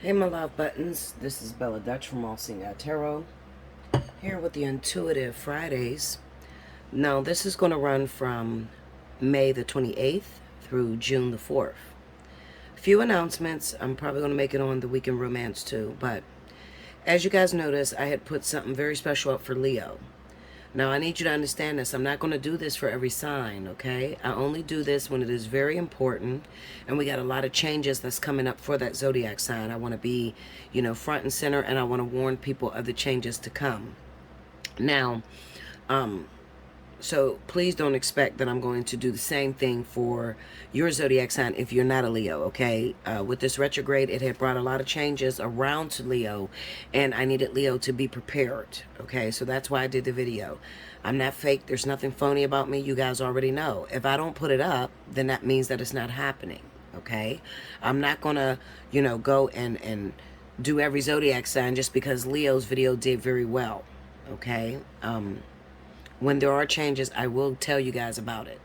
Hey my love buttons, this is Bella Dutch from Allseeingeyetarot, here with the Intuitive Fridays. Now this is going to run from May the 28th through June the 4th. A few announcements. I'm probably going to make it on the Weekend Romance too, but as you guys notice, I had put something very special up for Leo. Now, I need you to understand this. I'm not going to do this for every sign, okay? I only do this when it is very important, and we got a lot of changes that's coming up for that zodiac sign. I want to be, front and center, and I want to warn people of the changes to come. Now, so please don't expect that I'm going to do the same thing for your zodiac sign if you're not a Leo, okay? With this retrograde, it had brought a lot of changes around to Leo, and I needed Leo to be prepared, okay? So that's why I did the video. I'm not fake. There's nothing phony about me. You guys already know. If I don't put it up, then that means that it's not happening, okay? I'm not going to, go and do every zodiac sign just because Leo's video did very well, okay? When there are changes, I will tell you guys about it.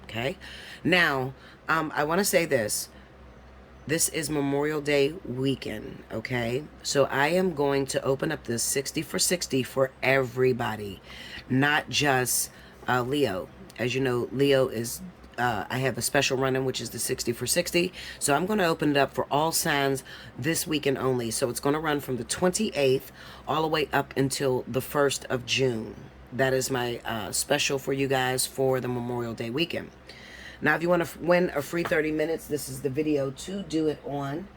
Okay? Now, I want to say this. This is Memorial Day weekend, okay? So I am going to open up this 60 for 60 for everybody, not just Leo. As you know, Leo is, I have a special run-in, which is the 60 for 60. So I'm going to open it up for all signs this weekend only. So it's going to run from the 28th all the way up until the 1st of June. That is my special for you guys for the Memorial Day weekend. Now, if you want to win a free 30 minutes, this is the video to do it on.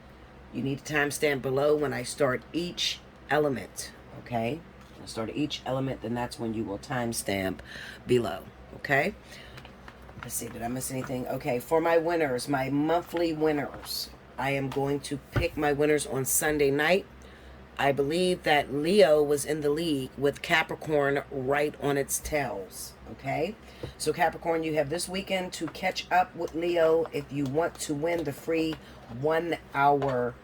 You need a timestamp below when I start each element, okay? When I start each element, then that's when you will timestamp below, okay? Let's see, did I miss anything? Okay, for my winners, my monthly winners, I am going to pick my winners on Sunday night. I believe that Leo was in the league with Capricorn right on its tails, okay? So Capricorn, you have this weekend to catch up with Leo. If you want to win the free 1 hour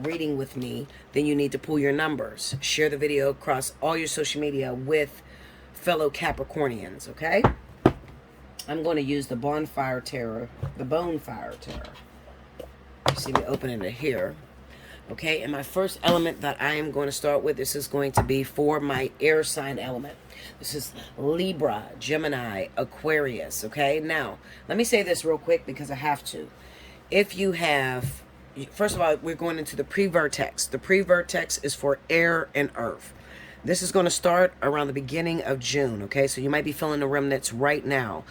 reading with me, then you need to pull your numbers. Share the video across all your social media with fellow Capricornians, okay? I'm going to use the Bonfire Tarot, the Bonefire Tarot. You see me opening it here. Okay, and my first element that I am going to start with, this is going to be for my air sign element. This is Libra, Gemini, Aquarius, okay? Now, let me say this real quick because I have to. If you have, first of all, we're going into the pre-vertex. The pre-vertex is for air and earth. This is going to start around the beginning of June, okay? So you might be feeling the remnants right now.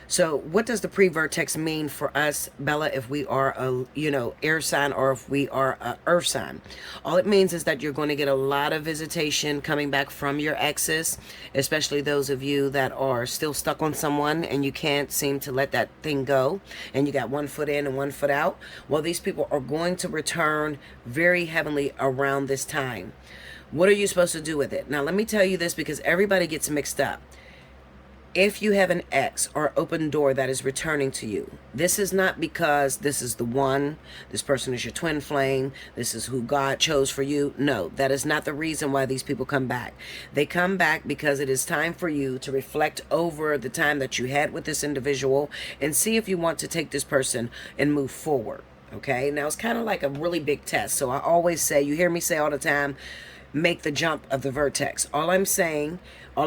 So what does the pre-vertex mean for us, Bella, if we are a, air sign or if we are a earth sign? All it means is that you're going to get a lot of visitation coming back from your exes, especially those of you that are still stuck on someone and you can't seem to let that thing go and you got 1 foot in and 1 foot out. Well, these people are going to return very heavily around this time. What are you supposed to do with it? Now, let me tell you this because everybody gets mixed up. If you have an ex or open door that is returning to you, this is not because this is the one, this person is your twin flame, this is who God chose for you. No, that is not the reason why these people come back. They come back because it is time for you to reflect over the time that you had with this individual and see if you want to take this person and move forward. Okay, now it's kind of like a really big test. So I always say, you hear me say all the time, make the jump of the vertex. All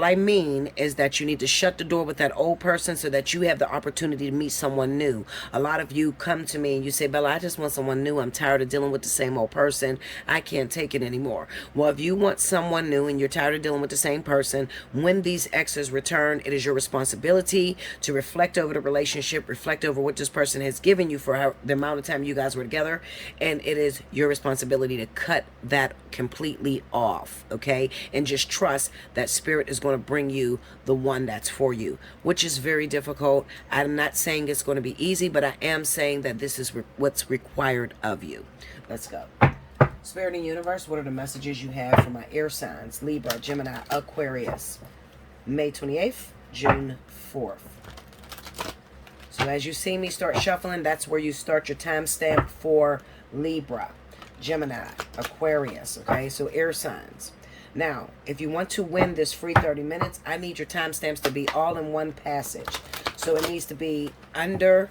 I mean is that you need to shut the door with that old person so that you have the opportunity to meet someone new. A lot of you come to me and you say, Bella, I just want someone new. I'm tired of dealing with the same old person. I can't take it anymore. Well, if you want someone new and you're tired of dealing with the same person, when these exes return, it is your responsibility to reflect over the relationship, reflect over what this person has given you for the amount of time you guys were together, and it is your responsibility to cut that completely off, okay? And just trust that spirit is going to bring you the one that's for you, which is very difficult. I'm not saying it's going to be easy, but I am saying that this is what's required of you. Let's go. Spirit and universe, what are the messages you have for my air signs? Libra, Gemini, Aquarius, May 28th, June 4th. So as you see me start shuffling, that's where you start your timestamp for Libra, Gemini, Aquarius, okay? So air signs. Now, if you want to win this free 30 minutes, I need your timestamps to be all in one passage. So it needs to be under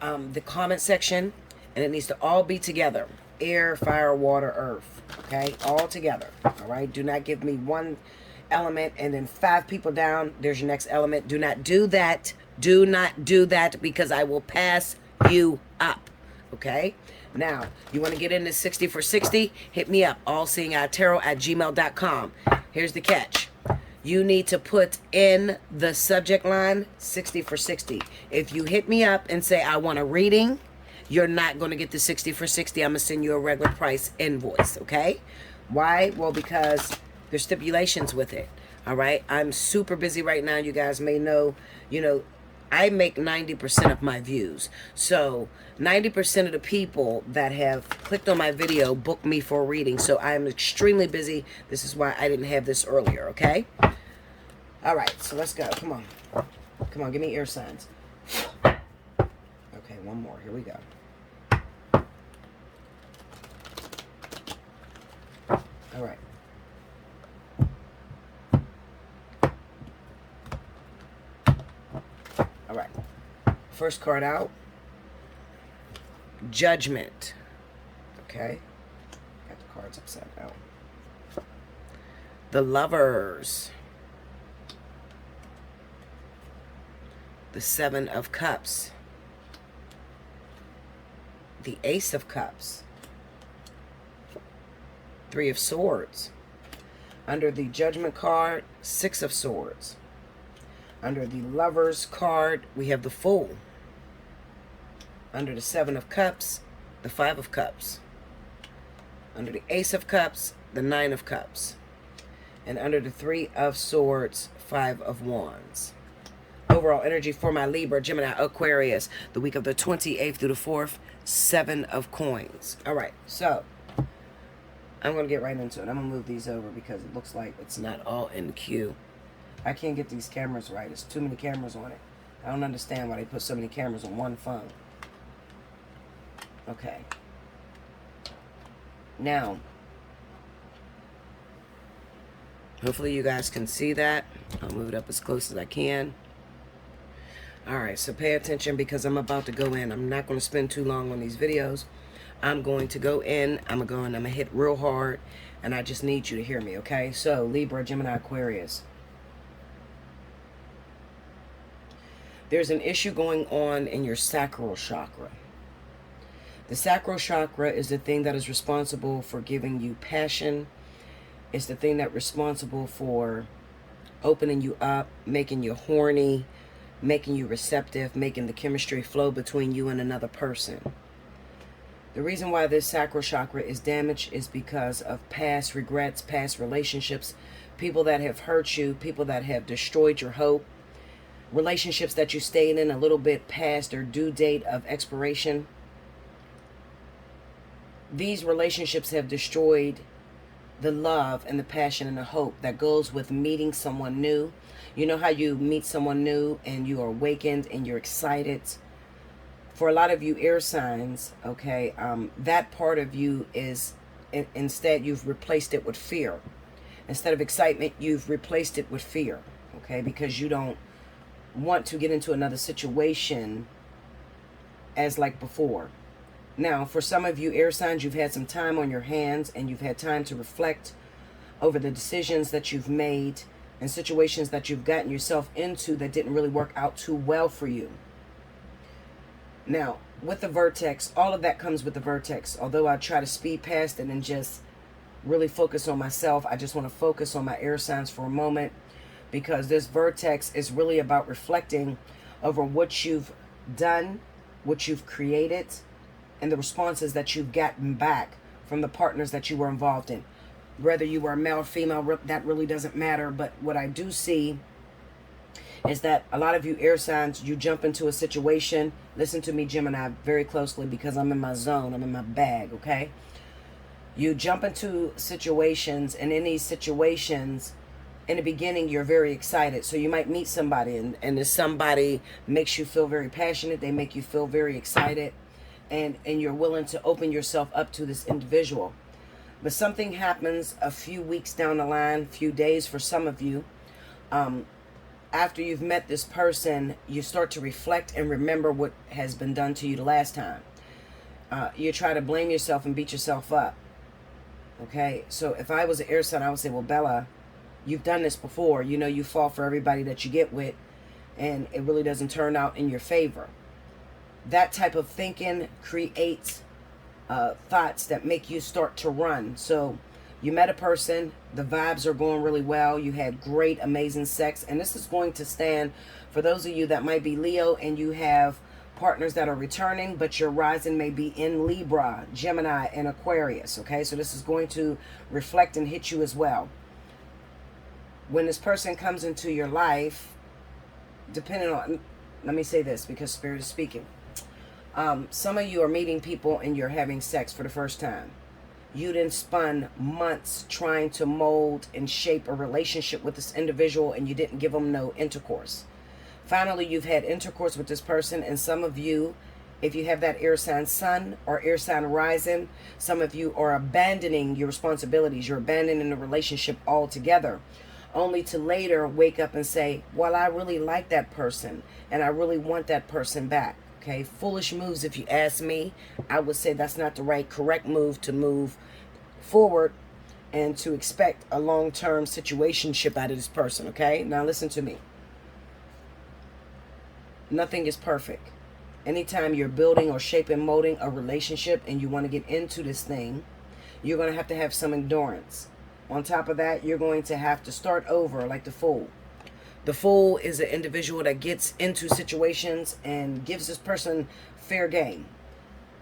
the comment section, and it needs to all be together. air, fire, water, earth. Okay, all together. All right, do not give me one element and then 5 people down. There's your next element. Do not do that. Do not do that, because I will pass you up. Okay, now you want to get into 60 for 60? Hit me up, allseeingeyetarot@gmail.com. Here's the catch. You need to put in the subject line 60 for 60. If you hit me up and say I want a reading, you're not going to get the 60 for 60. I'm going to send you a regular price invoice, okay? Why? Well, because there's stipulations with it, all right? I'm super busy right now. You guys may know, I make 90% of my views. So 90% of the people that have clicked on my video book me for a reading. So I'm extremely busy. This is why I didn't have this earlier, okay? All right, so let's go. Come on. Come on, give me ear signs. Okay, one more. Here we go. All right. All right. First card out. Judgment. Okay. Got the cards upside down. The Lovers. The 7 of Cups. The Ace of Cups. 3 of Swords. Under the Judgment card, 6 of Swords. Under the Lovers card, we have the Fool. Under the 7 of Cups, the 5 of Cups. Under the Ace of Cups, the 9 of Cups. And under the 3 of Swords, 5 of Wands. Overall energy for my Libra, Gemini, Aquarius, the week of the 28th through the 4th, 7 of Coins. All right, so I'm going to get right into it. I'm going to move these over because it looks like it's not all in queue. I can't get these cameras right. There's too many cameras on it. I don't understand why they put so many cameras on one phone. Okay. Now, hopefully you guys can see that. I'll move it up as close as I can. All right, so pay attention because I'm about to go in. I'm not going to spend too long on these videos. I'm going to go in. I'm going to hit real hard, and I just need you to hear me, okay? So, Libra, Gemini, Aquarius. There's an issue going on in your sacral chakra. The sacral chakra is the thing that is responsible for giving you passion. It's the thing that's responsible for opening you up, making you horny, making you receptive, making the chemistry flow between you and another person. The reason why this sacral chakra is damaged is because of past regrets, past relationships, people that have hurt you, people that have destroyed your hope, relationships that you stayed in a little bit past their due date of expiration. These relationships have destroyed the love and the passion and the hope that goes with meeting someone new. You know how you meet someone new and you are awakened and you're excited. For a lot of you air signs, okay, that part of you is, instead you've replaced it with fear. Instead of excitement, you've replaced it with fear, okay, because you don't want to get into another situation as like before. Now, for some of you air signs, you've had some time on your hands and you've had time to reflect over the decisions that you've made and situations that you've gotten yourself into that didn't really work out too well for you. Now, with the vertex, all of that comes with the vertex. Although I try to speed past it and just really focus on myself, I just want to focus on my air signs for a moment, because this vertex is really about reflecting over what you've done, what you've created, and the responses that you've gotten back from the partners that you were involved in. Whether you were male or female, that really doesn't matter. But what I do see is that a lot of you air signs, you jump into a situation. Listen to me, Gemini, very closely, because I'm in my zone. I'm in my bag, okay? You jump into situations, and in these situations, in the beginning, you're very excited. So you might meet somebody, and this somebody makes you feel very passionate. They make you feel very excited, and you're willing to open yourself up to this individual. But something happens a few weeks down the line, few days for some of you. After you've met this person, you start to reflect and remember what has been done to you the last time. You try to blame yourself and beat yourself up. Okay, so if I was an air sign, I would say, well, Bella, you've done this before. You know, you fall for everybody that you get with, and it really doesn't turn out in your favor. That type of thinking creates thoughts that make you start to run. So you met a person, the vibes are going really well, you had great, amazing sex, and this is going to stand for those of you that might be Leo and you have partners that are returning, but your rising may be in Libra, Gemini, and Aquarius. Okay, so this is going to reflect and hit you as well. When this person comes into your life, depending on, let me say this because Spirit is speaking. Some of you are meeting people and you're having sex for the first time. You didn't spend months trying to mold and shape a relationship with this individual, and you didn't give them no intercourse. Finally, you've had intercourse with this person, and some of you, if you have that air sign sun or air sign rising, some of you are abandoning your responsibilities. You're abandoning the relationship altogether, only to later wake up and say, well, I really like that person, and I really want that person back. Okay, foolish moves, if you ask me. I would say that's not the right, correct move to move forward and to expect a long-term situationship out of this person. Okay, now listen to me. Nothing is perfect. Anytime you're building or shaping, molding a relationship and you want to get into this thing, you're going to have some endurance. On top of that, you're going to have to start over like the Fool. The Fool is an individual that gets into situations and gives this person fair game.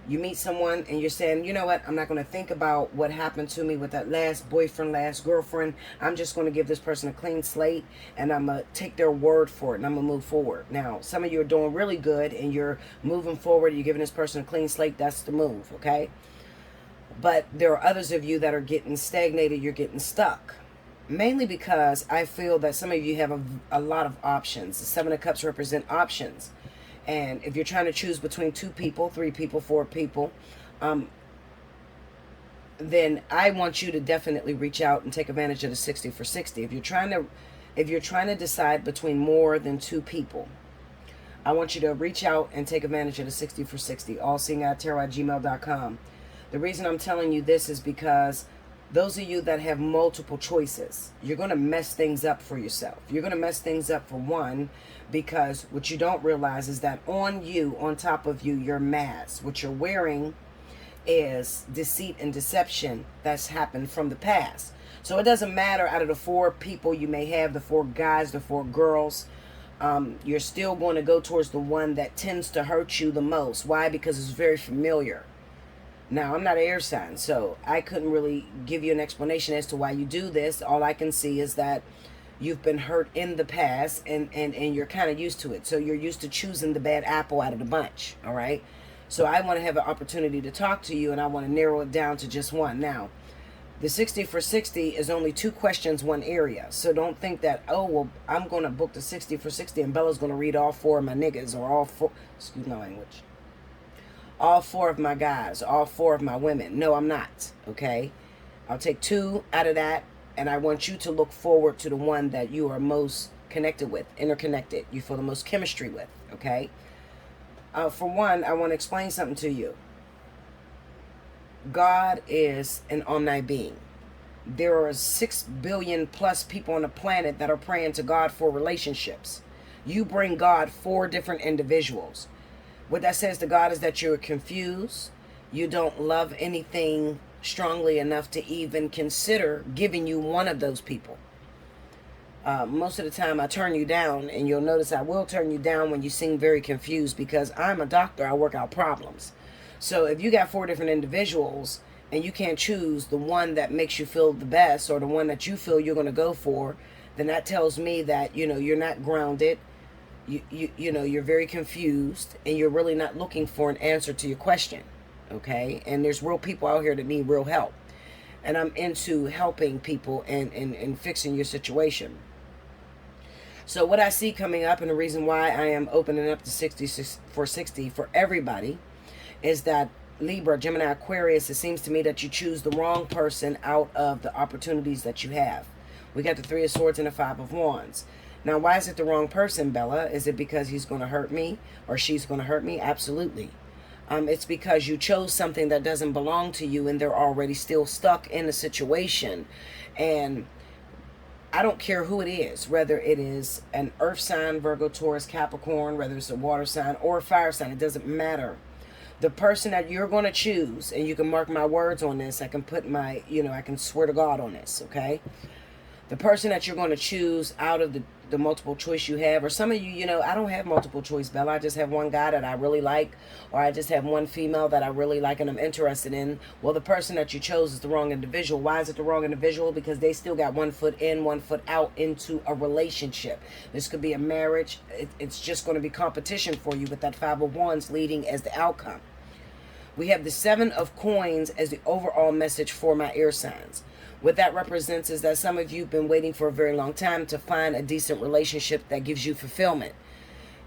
You meet someone and you're saying, you know what, I'm not going to think about what happened to me with that last boyfriend, last girlfriend. I'm just going to give this person a clean slate, and I'm going to take their word for it, and I'm going to move forward. Now, some of you are doing really good and you're moving forward. You're giving this person a clean slate. That's the move, okay? But there are others of you that are getting stagnated. You're getting stuck. Mainly because I feel that some of you have a lot of options. The Seven of Cups represent options. And if you're trying to choose between 2 people, 3 people, 4 people, then I want you to definitely reach out and take advantage of the 60 for 60. If you're trying to decide between more than 2 people, I want you to reach out and take advantage of the 60 for 60. Allseeingeyetarot@gmail.com. The reason I'm telling you this is because those of you that have multiple choices, you're going to mess things up for yourself. You're going to mess things up for one, because what you don't realize is that on you, on top of you, your mask, what you're wearing is deceit and deception that's happened from the past. So it doesn't matter out of the 4 people you may have, the 4 guys, the 4 girls, you're still going to go towards the one that tends to hurt you the most. Why? Because it's very familiar. Now, I'm not an air sign, so I couldn't really give you an explanation as to why you do this. All I can see is that you've been hurt in the past, and you're kind of used to it. So you're used to choosing the bad apple out of the bunch, all right? So I want to have an opportunity to talk to you, and I want to narrow it down to just one. Now, the 60 for 60 is only 2 questions, 1 area. So don't think that, oh, well, I'm going to book the 60 for 60, and Bella's going to read all 4 of my niggas, or all 4, excuse my language, all 4 of my guys, all 4 of my women. No, I'm not, okay? I'll take 2 out of that, and I want you to look forward to the one that you are most connected with, interconnected, you feel the most chemistry with, okay? For one, I want to explain something to you. God is an omni being. There are 6 billion plus people on the planet that are praying to God for relationships. You bring God 4 different individuals. What that says to God is that you're confused. You don't love anything strongly enough to even consider giving you one of those people. Most of the time I turn you down, and you'll notice I will turn you down when you seem very confused, because I'm a doctor. I work out problems. So if you got 4 different individuals and you can't choose the one that makes you feel the best, or the one that you feel you're going to go for, then that tells me that, you know, you're not grounded. You know, you're very confused, and you're really not looking for an answer to your question, okay? And there's real people out here that need real help, and I'm into helping people and fixing your situation. So what I see coming up, and the reason why I am opening up the 60 for 60 for everybody, is that Libra, Gemini, Aquarius, it seems to me that you choose the wrong person out of the opportunities that you have. We got the 3 of Swords and the 5 of Wands. Now, why is it the wrong person, Bella? Is it because he's going to hurt me, or she's going to hurt me? Absolutely. It's because you chose something that doesn't belong to you, and they're already still stuck in a situation. And I don't care who it is, whether it is an earth sign, Virgo, Taurus, Capricorn, whether it's a water sign or a fire sign, it doesn't matter. The person that you're going to choose, and you can mark my words on this, I can put my, I can swear to God on this, okay? The person that you're going to choose out of the multiple choice you have, or some of you, I don't have multiple choice, Bella. I just have one guy that I really like, or I just have one female that I really like and I'm interested in. Well, the person that you chose is the wrong individual. Why is it the wrong individual? Because they still got one foot in, one foot out into a relationship. This could be a marriage. It's just going to be competition for you with that Five of Wands leading as the outcome. We have the Seven of Coins as the overall message for my air signs. What that represents is that some of you have been waiting for a very long time to find a decent relationship that gives you fulfillment.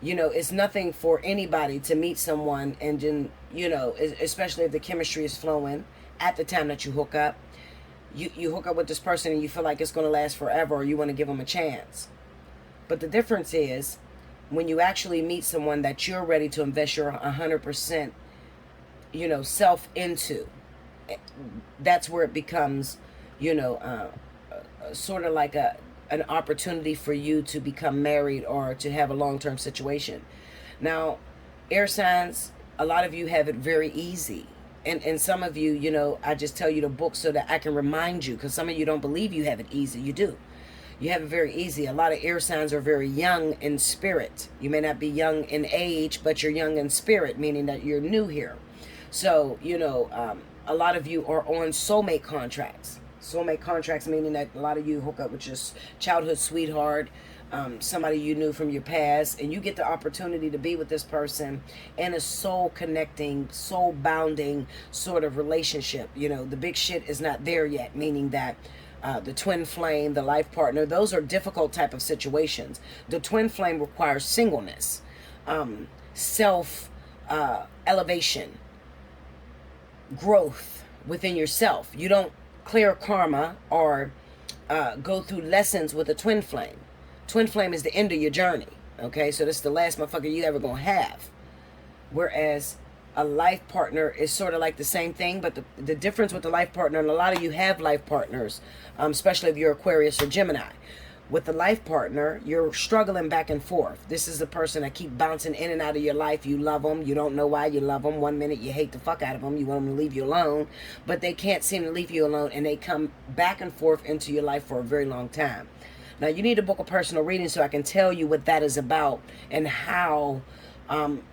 It's nothing for anybody to meet someone and then, especially if the chemistry is flowing at the time that you hook up. You hook up with this person and you feel like it's going to last forever, or you want to give them a chance. But the difference is when you actually meet someone that you're ready to invest your 100%, self into, that's where it becomes sort of like an opportunity for you to become married or to have a long-term situation. Now, air signs, a lot of you have it very easy. And some of you, I just tell you the book so that I can remind you, because some of you don't believe you have it easy. You do. You have it very easy. A lot of air signs are very young in spirit. You may not be young in age, but you're young in spirit, meaning that you're new here. So, a lot of you are on soulmate contracts. Soulmate contracts meaning that a lot of you hook up with your childhood sweetheart, somebody you knew from your past, and you get the opportunity to be with this person in a soul connecting, soul bounding sort of relationship. The big shit is not there yet, meaning that the twin flame, the life partner, those are difficult type of situations. The twin flame requires singleness, self elevation, growth within yourself. You don't clear karma or go through lessons with a twin flame. Twin flame is the end of your journey. Okay, so this is the last motherfucker you ever gonna have. Whereas a life partner is sort of like the same thing, but the difference with the life partner, and a lot of you have life partners, especially if you're Aquarius or Gemini. With the life partner, you're struggling back and forth. This is the person that keep bouncing in and out of your life. You love them. You don't know why you love them. One minute you hate the fuck out of them. You want them to leave you alone. But they can't seem to leave you alone. And they come back and forth into your life for a very long time. Now, you need to book a personal reading so I can tell you what that is about and how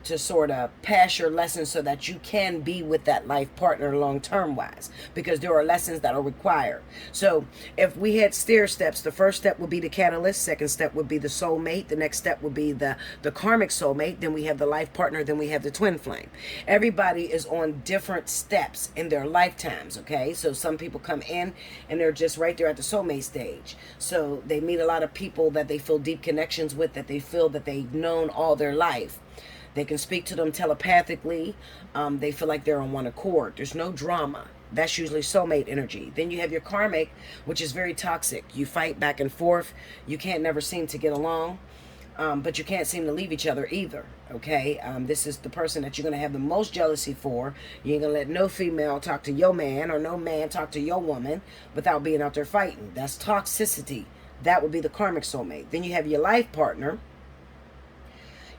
to sort of pass your lessons so that you can be with that life partner long-term wise, because there are lessons that are required. So if we had stair steps, the first step would be the catalyst, second step would be the soulmate, the next step would be the karmic soulmate, then we have the life partner, then we have the twin flame. Everybody is on different steps in their lifetimes, okay? So some people come in and they're just right there at the soulmate stage. So they meet a lot of people that they feel deep connections with, that they feel that they've known all their life. They can speak to them telepathically. They feel like they're on one accord. There's no drama. That's usually soulmate energy. Then you have your karmic, which is very toxic. You fight back and forth. You can't never seem to get along. But you can't seem to leave each other either. Okay? This is the person that you're going to have the most jealousy for. You ain't going to let no female talk to your man or no man talk to your woman without being out there fighting. That's toxicity. That would be the karmic soulmate. Then you have your life partner.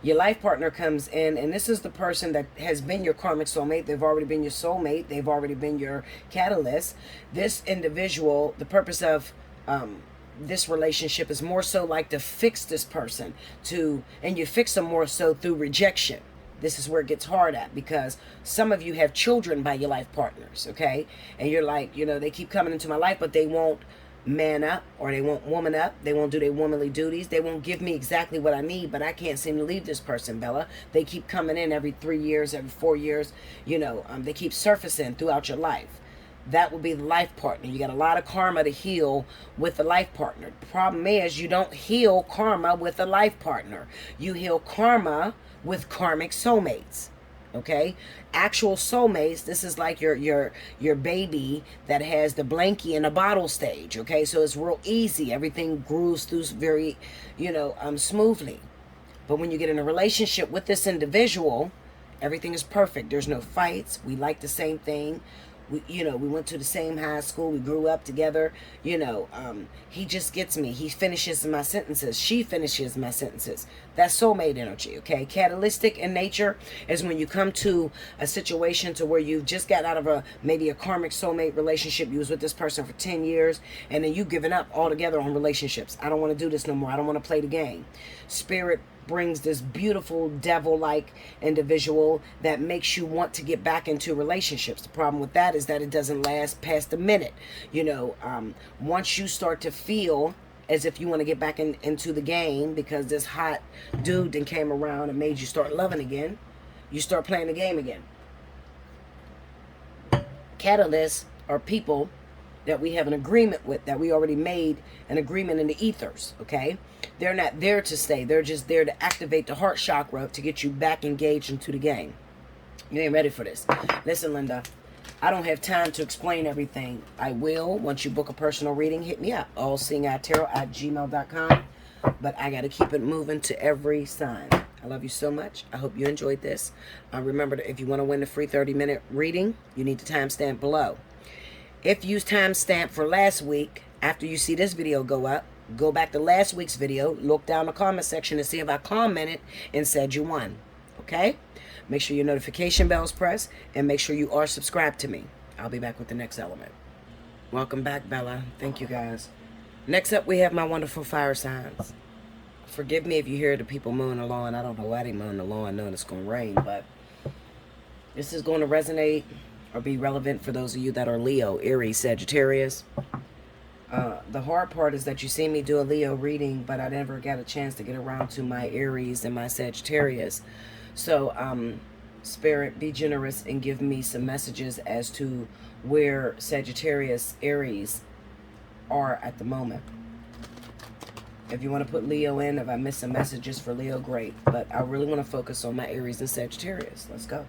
Your life partner comes in, and this is the person that has been your karmic soulmate. They've already been your soulmate. They've already been your catalyst. This individual, the purpose of this relationship is more so like to fix this person, and you fix them more so through rejection. This is where it gets hard at, because some of you have children by your life partners, okay? And you're like, they keep coming into my life, but they won't man up, or they won't woman up. They won't do their womanly duties. They won't give me exactly what I need, but I can't seem to leave this person, Bella. They keep coming in every 3 years, every 4 years. They keep surfacing throughout your life. That will be the life partner. You got a lot of karma to heal with the life partner. The problem is you don't heal karma with a life partner. You heal karma with karmic soulmates. Okay, actual soulmates, this is like your baby that has the blankie in a bottle stage. Okay, so it's real easy. Everything grooves through very, smoothly. But when you get in a relationship with this individual Everything is perfect. There's no fights. We like the same thing. We went to the same high school. We grew up together. He just gets me. He finishes my sentences. She finishes my sentences. That's soulmate energy, okay? Catalytic in nature is when you come to a situation to where you've just got out of maybe a karmic soulmate relationship. You was with this person for 10 years, and then you giving up altogether on relationships. I don't want to do this no more. I don't want to play the game. Spirit brings this beautiful devil-like individual that makes you want to get back into relationships. The problem with that is that it doesn't last past a minute. Once you start to feel as if you want to get back into the game because this hot dude then came around and made you start loving again, you start playing the game again. Catalysts are people that we have an agreement with, that we already made an agreement in the ethers, okay? They're not there to stay. They're just there to activate the heart chakra to get you back engaged into the game. You ain't ready for this. Listen, Linda, I don't have time to explain everything. I will. Once you book a personal reading, hit me up. Allseeingeyetarot@gmail.com. But I got to keep it moving to every sign. I love you so much. I hope you enjoyed this. Remember, that if you want to win the free 30-minute reading, you need the timestamp below. If you use timestamp for last week, after you see this video go up, go back to last week's video, look down the comment section and see if I commented and said you won. Okay? Make sure your notification bell is pressed and make sure you are subscribed to me. I'll be back with the next element. Welcome back, Bella. Thank you, guys. Next up, we have my wonderful fire signs. Forgive me if you hear the people mowing the lawn. I don't know why they mowing the lawn knowing it's going to rain, but this is going to resonate or be relevant for those of you that are Leo, Aries, Sagittarius. The hard part is that you see me do a Leo reading, but I never got a chance to get around to my Aries and my Sagittarius. So, Spirit, be generous and give me some messages as to where Sagittarius, Aries are at the moment. If you want to put Leo in, if I miss some messages for Leo, great. But I really want to focus on my Aries and Sagittarius. Let's go.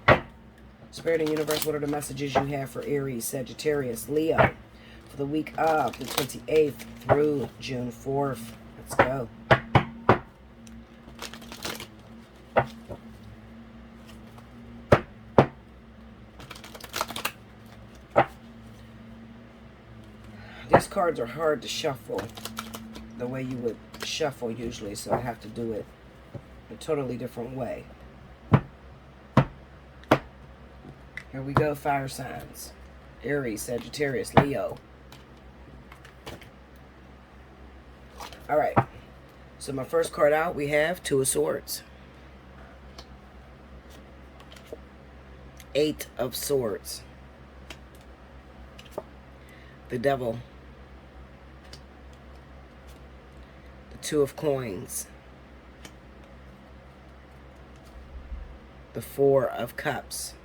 Spirit and universe, what are the messages you have for Aries, Sagittarius, Leo for the week of the 28th through June 4th? Let's go. These cards are hard to shuffle the way you would shuffle usually, so I have to do it a totally different way. Here we go, fire signs. Aries, Sagittarius, Leo. All right. So my first card out, we have Two of Swords. Eight of Swords. The Devil. The Two of Coins. The Four of Cups.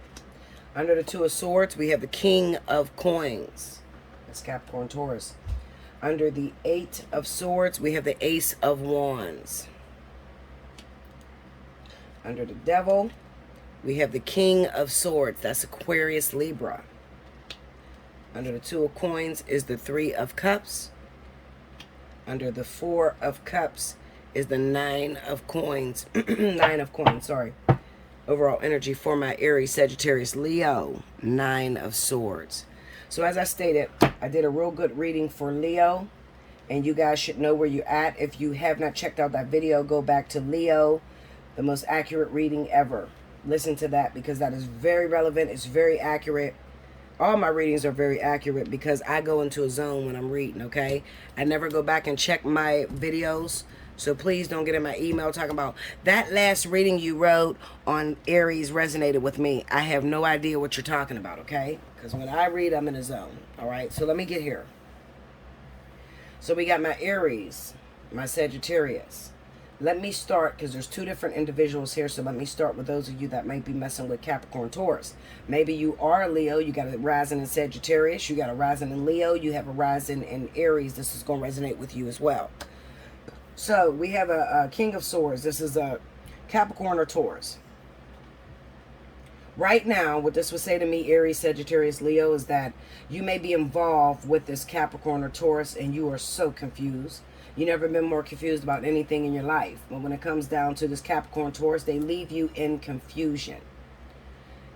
Under the Two of Swords, we have the King of Coins. That's Capricorn, Taurus. Under the Eight of Swords, we have the Ace of Wands. Under the Devil, we have the King of Swords. That's Aquarius, Libra. Under the Two of Coins is the Three of Cups. Under the Four of Cups is the Nine of Coins. Nine of Coins, sorry. Overall energy for my Aries, Sagittarius, Leo, Nine of Swords. So as I stated, I did a real good reading for Leo, and you guys should know where you're at. If you have not checked out that video, go back to Leo, the most accurate reading ever. Listen to that because that is very relevant. It's very accurate. All my readings are very accurate because I go into a zone when I'm reading, okay? I never go back and check my videos. So please don't get in my email talking about that last reading you wrote on Aries resonated with me. I have no idea what you're talking about, okay? Because when I read, I'm in a zone, all right? So let me get here. So we got my Aries, my Sagittarius. Let me start, because there's two different individuals here, so let me start with those of you that might be messing with Capricorn, Taurus. Maybe you are a Leo, you got a rising in Sagittarius, you got a rising in Leo, you have a rising in Aries. This is going to resonate with you as well. So we have a King of Swords. This is a Capricorn or Taurus. Right now, what this would say to me, Aries, Sagittarius, Leo, is that you may be involved with this Capricorn or Taurus and you are so confused. You've never been more confused about anything in your life. But when it comes down to this Capricorn, Taurus, they leave you in confusion.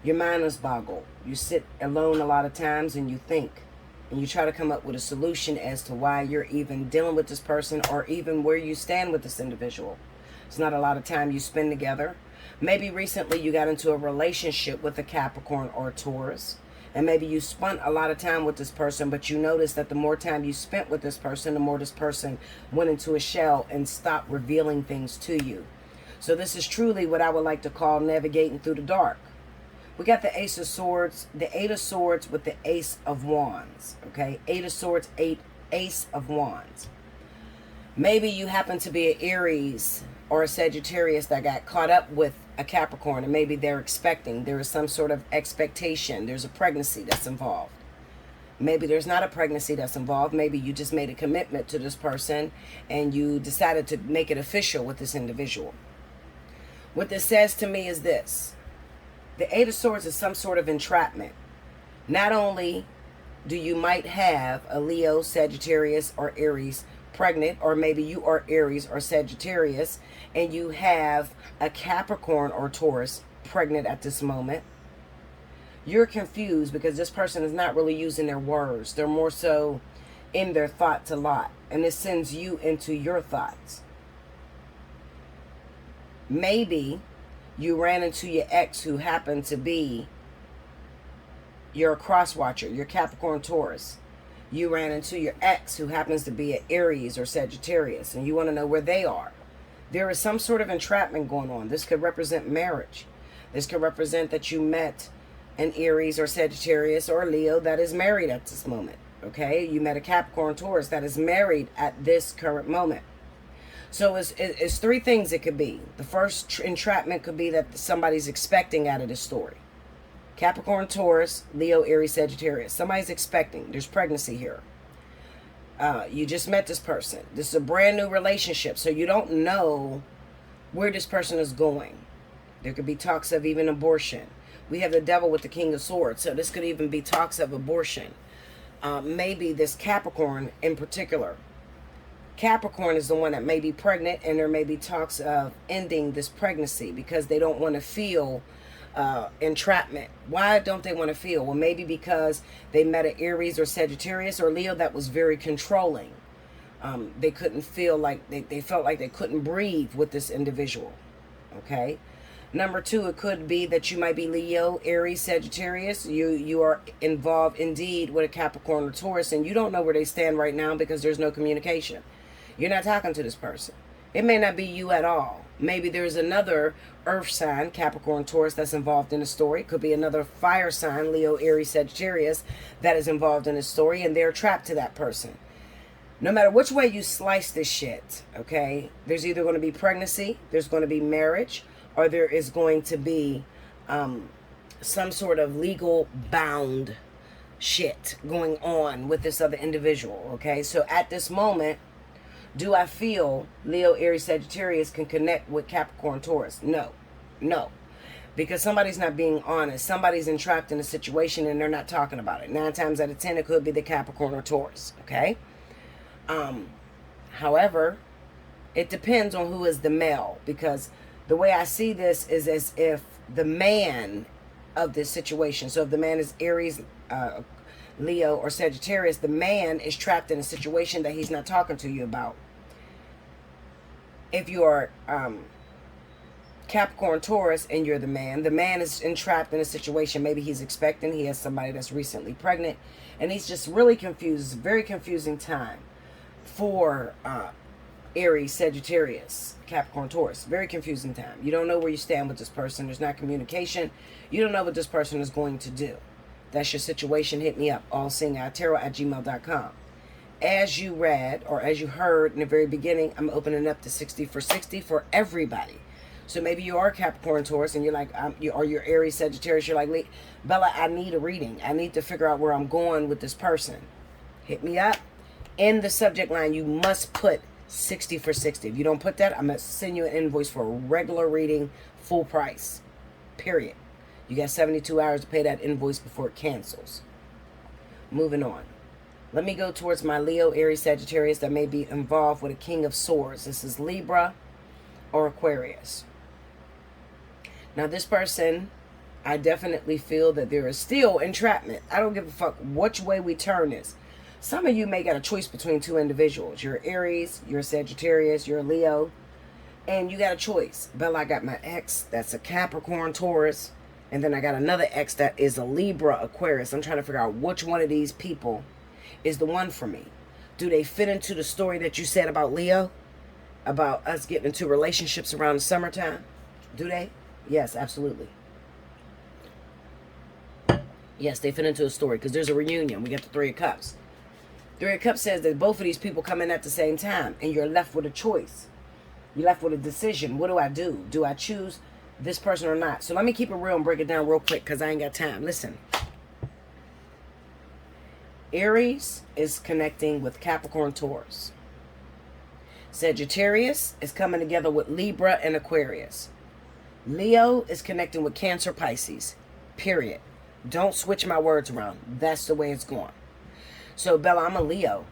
Your mind is boggled. You sit alone a lot of times and you think. And you try to come up with a solution as to why you're even dealing with this person or even where you stand with this individual. It's not a lot of time you spend together. Maybe recently you got into a relationship with a Capricorn or a Taurus. And maybe you spent a lot of time with this person, but you noticed that the more time you spent with this person, the more this person went into a shell and stopped revealing things to you. So this is truly what I would like to call navigating through the dark. We got the Ace of Swords, the Eight of Swords with the Ace of Wands. Okay, Eight of Swords, Ace of Wands. Maybe you happen to be an Aries or a Sagittarius that got caught up with a Capricorn, and maybe they're expecting. There is some sort of expectation. There's a pregnancy that's involved. Maybe there's not a pregnancy that's involved. Maybe you just made a commitment to this person and you decided to make it official with this individual. What this says to me is this. The Eight of Swords is some sort of entrapment. Not only do you might have a Leo, Sagittarius, or Aries pregnant, or maybe you are Aries or Sagittarius and you have a Capricorn or Taurus pregnant at this moment. You're confused because this person is not really using their words. They're more so in their thoughts a lot, and this sends you into your thoughts. Maybe you ran into your ex who happened to be your cross watcher, your Capricorn Taurus. You ran into your ex who happens to be an Aries or Sagittarius, and you want to know where they are. There is some sort of entrapment going on. This could represent marriage. This could represent that you met an Aries or Sagittarius or Leo that is married at this moment. Okay, you met a Capricorn Taurus that is married at this current moment. So it's three things it could be. The first entrapment could be that somebody's expecting out of this story. Capricorn, Taurus, Leo, Aries, Sagittarius. Somebody's expecting. There's pregnancy here. You just met this person. This is a brand new relationship, so you don't know where this person is going. There could be talks of even abortion. We have the devil with the King of Swords, so this could even be talks of abortion. Maybe this Capricorn in particular. Capricorn is the one that may be pregnant, and there may be talks of ending this pregnancy because they don't want to feel entrapment. Why don't they want to feel? Well, maybe because they met an Aries or Sagittarius or Leo that was very controlling. They couldn't feel like, they felt like they couldn't breathe with this individual. Okay. Number two, it could be that you might be Leo, Aries, Sagittarius. You are involved indeed with a Capricorn or Taurus, and you don't know where they stand right now because there's no communication. You're not talking to this person. It may not be you at all. Maybe there's another earth sign, Capricorn, Taurus, that's involved in the story. It could be another fire sign, Leo, Aries, Sagittarius, that is involved in the story, and they're trapped to that person. No matter which way you slice this shit, okay, there's either going to be pregnancy, there's going to be marriage, or there is going to be some sort of legal bound shit going on with this other individual, okay? So at this moment, do I feel Leo, Aries, Sagittarius can connect with Capricorn, Taurus? No. No. Because somebody's not being honest. Somebody's entrapped in a situation and they're not talking about it. 9 times out of 10, it could be the Capricorn or Taurus, okay? However, it depends on who is the male. Because the way I see this is as if the man of this situation, so if the man is Aries, Leo, or Sagittarius, the man is trapped in a situation that he's not talking to you about. If you are Capricorn, Taurus, and you're the man is entrapped in a situation. Maybe he's expecting, he has somebody that's recently pregnant, and he's just really confused. It's a very confusing time for Aries, Sagittarius, Capricorn, Taurus. Very confusing time. You don't know where you stand with this person. There's not communication. You don't know what this person is going to do. That's your situation. Hit me up, allseeingeyetarot@gmail.com. As you read, or as you heard in the very beginning, I'm opening up to 60 for 60 for everybody. So maybe you are Capricorn, Taurus, and you're like, you're Aries, Sagittarius. You're like, Bella, I need a reading. I need to figure out where I'm going with this person. Hit me up. In the subject line, you must put 60 for 60. If you don't put that, I'm going to send you an invoice for a regular reading, full price. Period. You got 72 hours to pay that invoice before it cancels. Moving on. Let me go towards my Leo, Aries, Sagittarius that may be involved with a King of Swords. This is Libra or Aquarius. Now this person I definitely feel that there is still entrapment. I don't give a fuck which way we turn this. Some of you may got a choice between two individuals. You're Aries, you're a Sagittarius, you're a Leo, and you got a choice. Bella, I got my ex that's a Capricorn, Taurus, and then I got another ex that is a Libra, Aquarius. I'm trying to figure out which one of these people is the one for me. Do they fit into the story that you said about Leo? About us getting into relationships around the summertime? Do they? Yes, absolutely. Yes, they fit into a story because there's a reunion. We got the Three of Cups. Three of Cups says that both of these people come in at the same time and you're left with a choice. You're left with a decision. What do I do? Do I choose this person or not? So let me keep it real and break it down real quick because I ain't got time. Listen. Aries is connecting with Capricorn, Taurus. Sagittarius is coming together with Libra and Aquarius. Leo is connecting with Cancer, Pisces. Period. Don't switch my words around. That's the way it's going. So, Bella, I'm a Leo.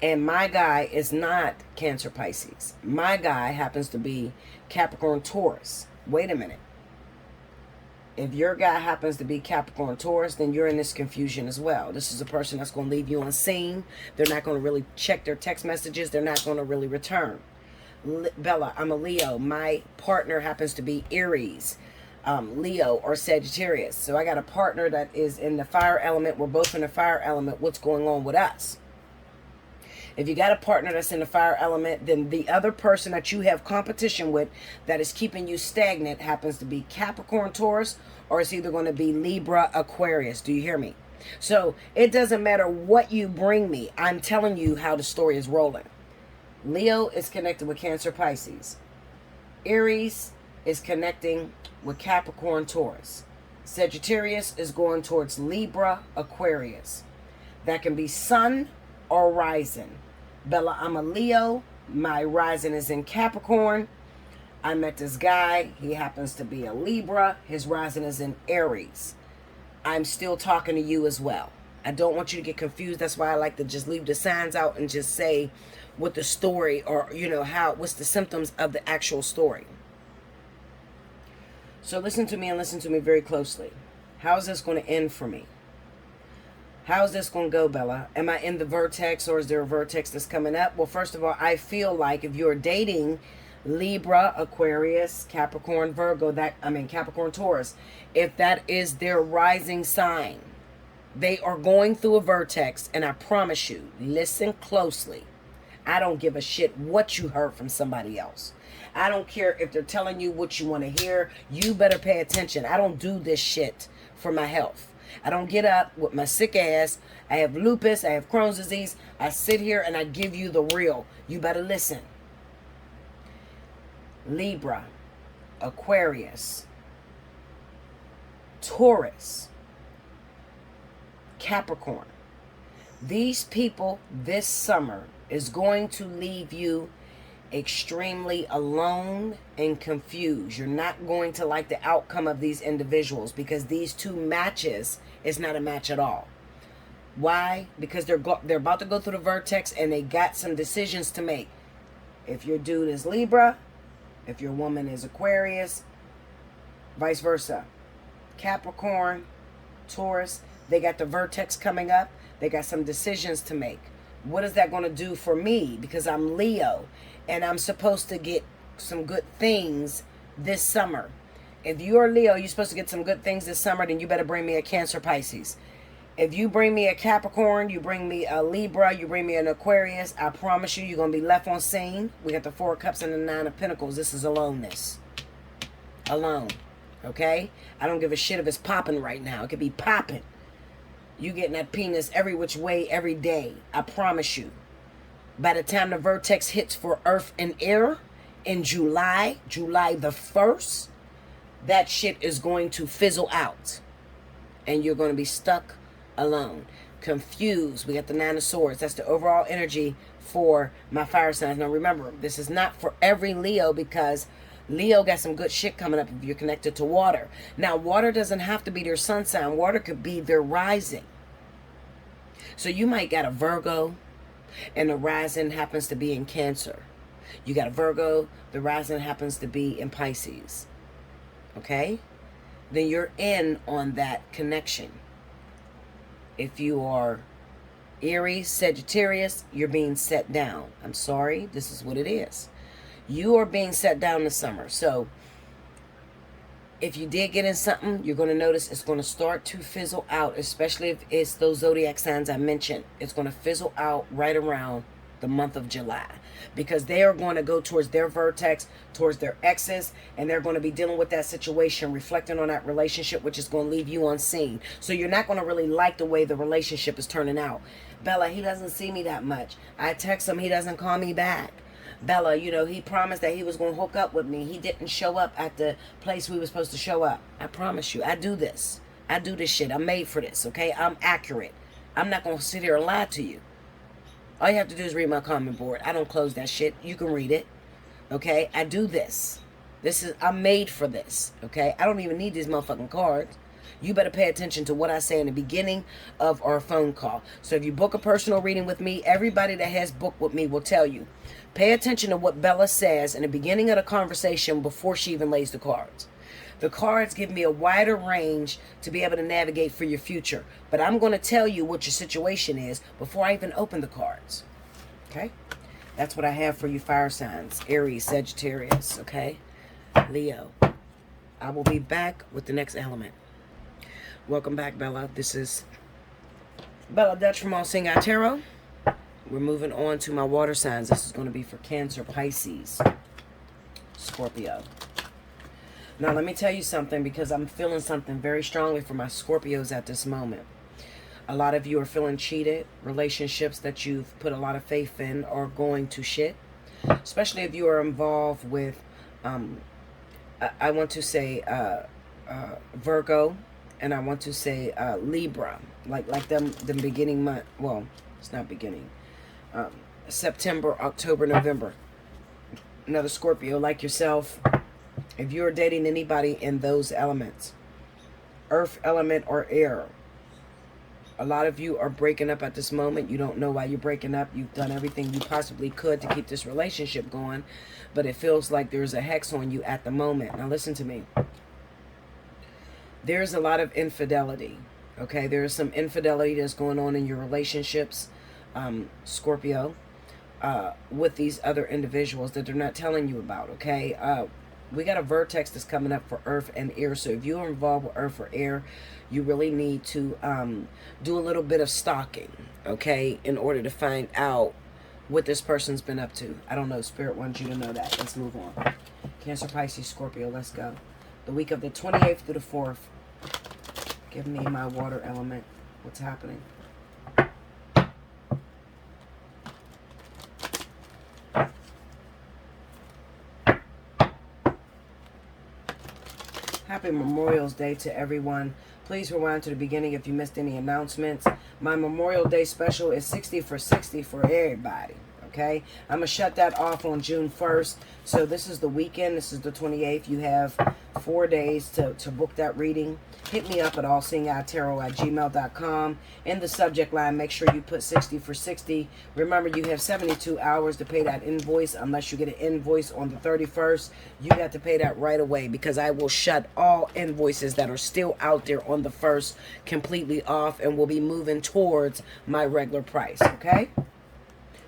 And my guy is not Cancer, Pisces. My guy happens to be Capricorn, Taurus. Wait a minute. If your guy happens to be Capricorn, Taurus, then you're in this confusion as well. This is a person that's going to leave you unseen. They're not going to really check their text messages. They're not going to really return. Bella, I'm a Leo. My partner happens to be Aries, Leo, or Sagittarius. So I got a partner that is in the fire element. We're both in the fire element. What's going on with us? If you got a partner that's in the fire element, then the other person that you have competition with that is keeping you stagnant happens to be Capricorn, Taurus, or it's either going to be Libra, Aquarius. Do you hear me? So it doesn't matter what you bring me. I'm telling you how the story is rolling. Leo is connected with Cancer, Pisces. Aries is connecting with Capricorn, Taurus. Sagittarius is going towards Libra, Aquarius. That can be Sun or Rising. Bella, I'm a Leo. My rising is in Capricorn. I met this guy. He happens to be a Libra. His rising is in Aries. I'm still talking to you as well. I don't want you to get confused. That's why I like to just leave the signs out and just say what the story, or what's the symptoms of the actual story. So listen to me and listen to me very closely. How is this going to end for me? How's this going to go, Bella? Am I in the vertex, or is there a vertex that's coming up? Well, first of all, I feel like if you're dating Libra, Aquarius, Capricorn, Virgo, Capricorn, Taurus, if that is their rising sign, they are going through a vertex, and I promise you, listen closely. I don't give a shit what you heard from somebody else. I don't care if they're telling you what you want to hear. You better pay attention. I don't do this shit for my health. I don't get up with my sick ass. I have lupus. I have Crohn's disease. I sit here and I give you the real. You better listen. Libra, Aquarius, Taurus, Capricorn. These people this summer is going to leave you extremely alone and confused. You're not going to like the outcome of these individuals because these two matches is not a match at all. Why? Because they're about to go through the vertex and they got some decisions to make. If your dude is Libra, if your woman is Aquarius, vice versa. Capricorn, Taurus, they got the vertex coming up. They got some decisions to make. What is that going to do for me? Because I'm Leo and I'm supposed to get some good things this summer. If you're Leo, you're supposed to get some good things this summer, then you better bring me a Cancer, Pisces. If you bring me a Capricorn, you bring me a Libra, you bring me an Aquarius, I promise you, you're going to be left on scene. We got the Four of Cups and the Nine of Pentacles. This is aloneness. Alone. Okay? I don't give a shit if it's popping right now. It could be popping. You getting that penis every which way, every day. I promise you. By the time the vertex hits for Earth and Air in July the 1st, that shit is going to fizzle out. And you're going to be stuck alone. Confused. We got the Nine of Swords. That's the overall energy for my fire signs. Now remember, this is not for every Leo because Leo got some good shit coming up if you're connected to water. Now, water doesn't have to be their sun sign. Water could be their rising. So you might got a Virgo, and the rising happens to be in Cancer. You got a Virgo, the rising happens to be in Pisces. Okay? then you're in on that connection. If you are Aries, Sagittarius, you're being set down. I'm sorry, this is what it is. You are being set down this summer. So if you did get in something, you're going to notice it's going to start to fizzle out, especially if it's those zodiac signs I mentioned. It's going to fizzle out right around the month of July, because they are going to go towards their vertex, towards their exes, and they're going to be dealing with that situation, reflecting on that relationship, which is going to leave you unseen. So you're not going to really like the way the relationship is turning out. Bella, he doesn't see me that much. I text him, he doesn't call me back. Bella, you know, he promised that he was going to hook up with me. He didn't show up at the place we were supposed to show up. I promise you, I do this. I do this shit. I'm made for this, okay? I'm accurate. I'm not going to sit here and lie to you. All you have to do is read my comment board. I don't close that shit. You can read it, okay? I do this. I'm made for this, okay? I don't even need these motherfucking cards. You better pay attention to what I say in the beginning of our phone call. So if you book a personal reading with me, everybody that has booked with me will tell you, pay attention to what Bella says in the beginning of the conversation before she even lays the cards. The cards give me a wider range to be able to navigate for your future. But I'm going to tell you what your situation is before I even open the cards. Okay? That's what I have for you fire signs. Aries, Sagittarius, okay? Leo. I will be back with the next element. Welcome back, Bella. This is Bella Dutch from Allseeingeyetarot. We're moving on to my water signs. This is going to be for Cancer, Pisces, Scorpio. Now, let me tell you something, because I'm feeling something very strongly for my Scorpios at this moment. A lot of you are feeling cheated. Relationships that you've put a lot of faith in are going to shit. Especially if you are involved with, I want to say Virgo, and I want to say Libra. Like them beginning month. Well, it's not beginning. September, October, November. Another Scorpio like yourself. If you're dating anybody in those elements, earth element or air, a lot of you are breaking up at this moment. You don't know why you're breaking up. You've done everything you possibly could to keep this relationship going, but it feels like there's a hex on you at the moment. Now listen to me. There's a lot of infidelity, okay? There's some infidelity that's going on in your relationships, Scorpio, with these other individuals that they're not telling you about, okay? We got a vertex that's coming up for earth and air. So if you're involved with earth or air, you really need to do a little bit of stalking, okay, in order to find out what this person's been up to. I don't know. Spirit wants you to know that. Let's move on. Cancer, Pisces, Scorpio. Let's go. The week of the 28th through the 4th. Give me my water element. What's happening? Happy Memorial Day to everyone. Please rewind to the beginning if you missed any announcements. My Memorial Day special is 60 for 60 for everybody. Okay? I'm going to shut that off on June 1st. So this is the weekend. This is the 28th. You have 4 days to book that reading. Hit me up at allseeingeyetarot@gmail.com. In the subject line, make sure you put 60 for 60. Remember, you have 72 hours to pay that invoice. Unless you get an invoice on the 31st, you got to pay that right away, because I will shut all invoices that are still out there on the 1st completely off, and will be moving towards my regular price, okay?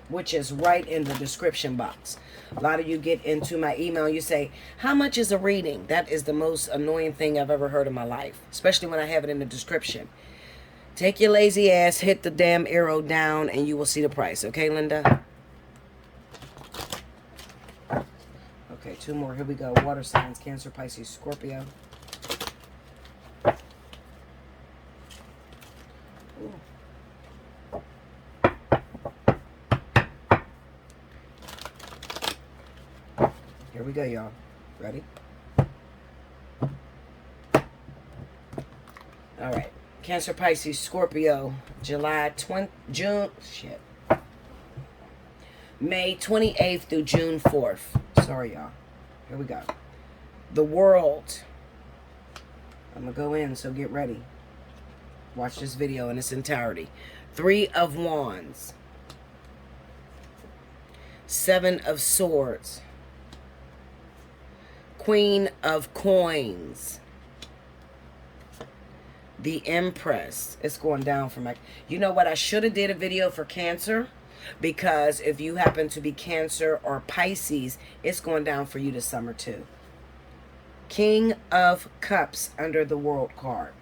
Which is right in the description box. A lot of you get into my email, you say, how much is a reading? That is the most annoying thing I've ever heard in my life, especially when I have it in the description. Take your lazy ass, hit the damn arrow down, and you will see the price. Okay, Linda? Okay, 2 more. Here we go. Water signs, Cancer, Pisces, Scorpio. Ooh. Here we go, y'all. Ready? All right. Cancer, Pisces, Scorpio, May 28th through June 4th. Sorry, y'all. Here we go. The world. I'm going to go in, so get ready. Watch this video in its entirety. 3 of Wands. 7 of Swords. Queen of Coins. The Empress. It's going down for my... You know what? I should have did a video for Cancer, because if you happen to be Cancer or Pisces, it's going down for you this summer too. King of Cups under the World card.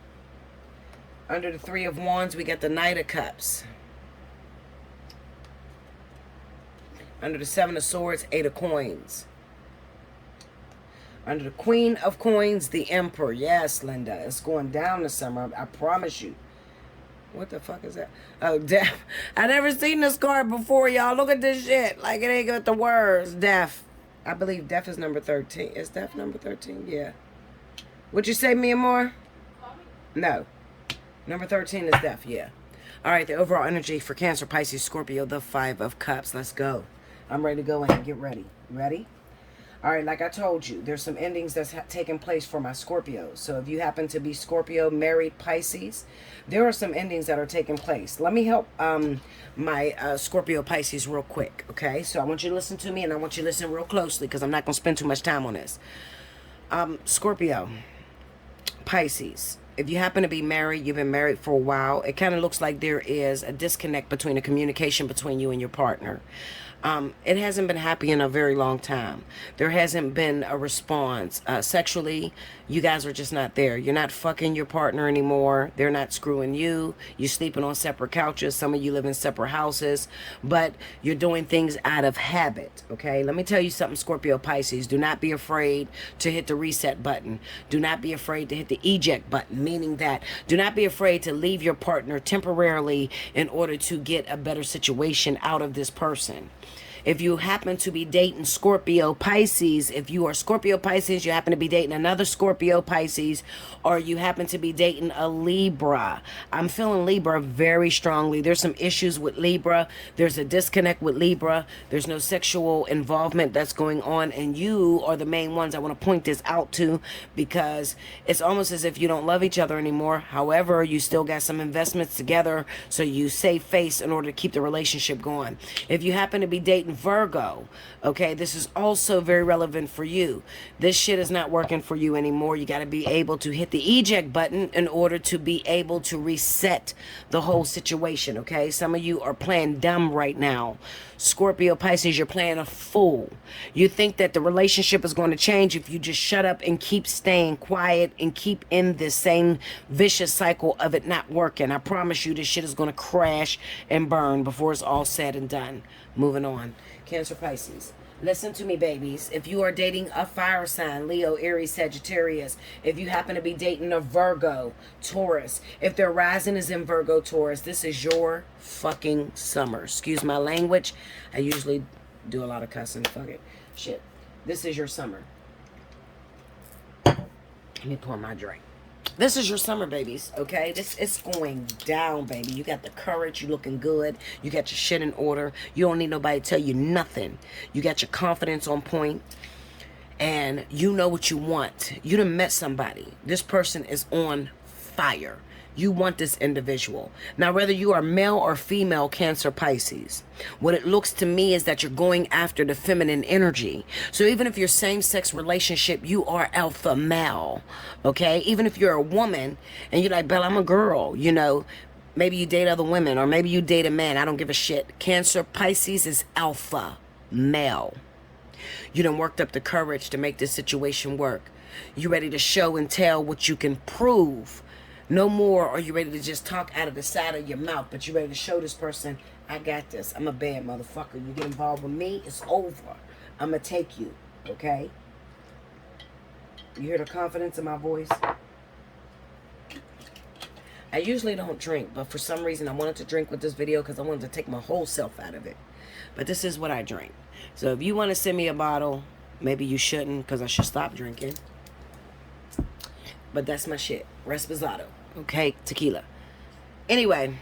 Under the Three of Wands, we got the Knight of Cups. Under the Seven of Swords, Eight of Coins. Under the Queen of Coins, the Emperor. Yes, Linda, it's going down this summer. I promise you. What the fuck is that? Oh, Death. I never seen this card before, y'all. Look at this shit. Like, it ain't got the words. Death. I believe Death is number 13. Is Death number 13? Yeah. Would you say, Mia Moore? No. Number 13 is Death, yeah. All right, the overall energy for Cancer, Pisces, Scorpio, the Five of Cups. Let's go. I'm ready to go in. Get ready. Ready? All right, like I told you, there's some endings that's taking place for my Scorpios. So if you happen to be Scorpio, married, Pisces, there are some endings that are taking place. Let me help my Scorpio, Pisces real quick, okay? So I want you to listen to me, and I want you to listen real closely, because I'm not going to spend too much time on this. Scorpio, Pisces, if you happen to be married, you've been married for a while, it kind of looks like there is a disconnect between the communication between you and your partner. It hasn't been happy in a very long time. There hasn't been a response. Sexually, you guys are just not there. You're not fucking your partner anymore. They're not screwing you. You're sleeping on separate couches. Some of you live in separate houses. But you're doing things out of habit, okay? Let me tell you something, Scorpio, Pisces. Do not be afraid to hit the reset button. Do not be afraid to hit the eject button, meaning that do not be afraid to leave your partner temporarily in order to get a better situation out of this person. If you happen to be dating Scorpio, Pisces, if you are Scorpio, Pisces, you happen to be dating another Scorpio, Pisces, or you happen to be dating a Libra. I'm feeling Libra very strongly. There's some issues with Libra. There's a disconnect with Libra. There's no sexual involvement that's going on, and you are the main ones I want to point this out to, because it's almost as if you don't love each other anymore. However, you still got some investments together, so you save face in order to keep the relationship going. If you happen to be dating Virgo, okay, this is also very relevant for you. This shit is not working for you anymore. You got to be able to hit the eject button in order to be able to reset the whole situation, okay? Some of you are playing dumb right now. Scorpio, Pisces, you're playing a fool. You think that the relationship is going to change if you just shut up and keep staying quiet and keep in this same vicious cycle of it not working. I promise you this shit is going to crash and burn before it's all said and done. Moving on. Cancer, Pisces. Listen to me, babies. If you are dating a fire sign, Leo, Aries, Sagittarius, if you happen to be dating a Virgo, Taurus, if their rising is in Virgo, Taurus, this is your fucking summer. Excuse my language. I usually do a lot of cussing. Fuck it. Shit. This is your summer. Let me pour my drink. This is your summer, babies, okay? This is going down, baby. You got the courage. You looking good. You got your shit in order. You don't need nobody to tell you nothing. You got your confidence on point. And you know what you want. You done met somebody. This person is on fire. You want this individual. Now, whether you are male or female, Cancer, Pisces, what it looks to me is that you're going after the feminine energy. So even if you're same-sex relationship, you are alpha male, okay? Even if you're a woman and you're like, Bella, I'm a girl, you know, maybe you date other women or maybe you date a man. I don't give a shit. Cancer, Pisces is alpha male. You done worked up the courage to make this situation work. You ready to show and tell what you can prove. No more are you ready to just talk out of the side of your mouth, but you're ready to show this person, I got this. I'm a bad motherfucker. You get involved with me, it's over. I'm going to take you, okay? You hear the confidence in my voice? I usually don't drink, but for some reason I wanted to drink with this video because I wanted to take my whole self out of it. But this is what I drink. So if you want to send me a bottle, maybe you shouldn't because I should stop drinking. But that's my shit. Reposado. Okay? Tequila. Anyway.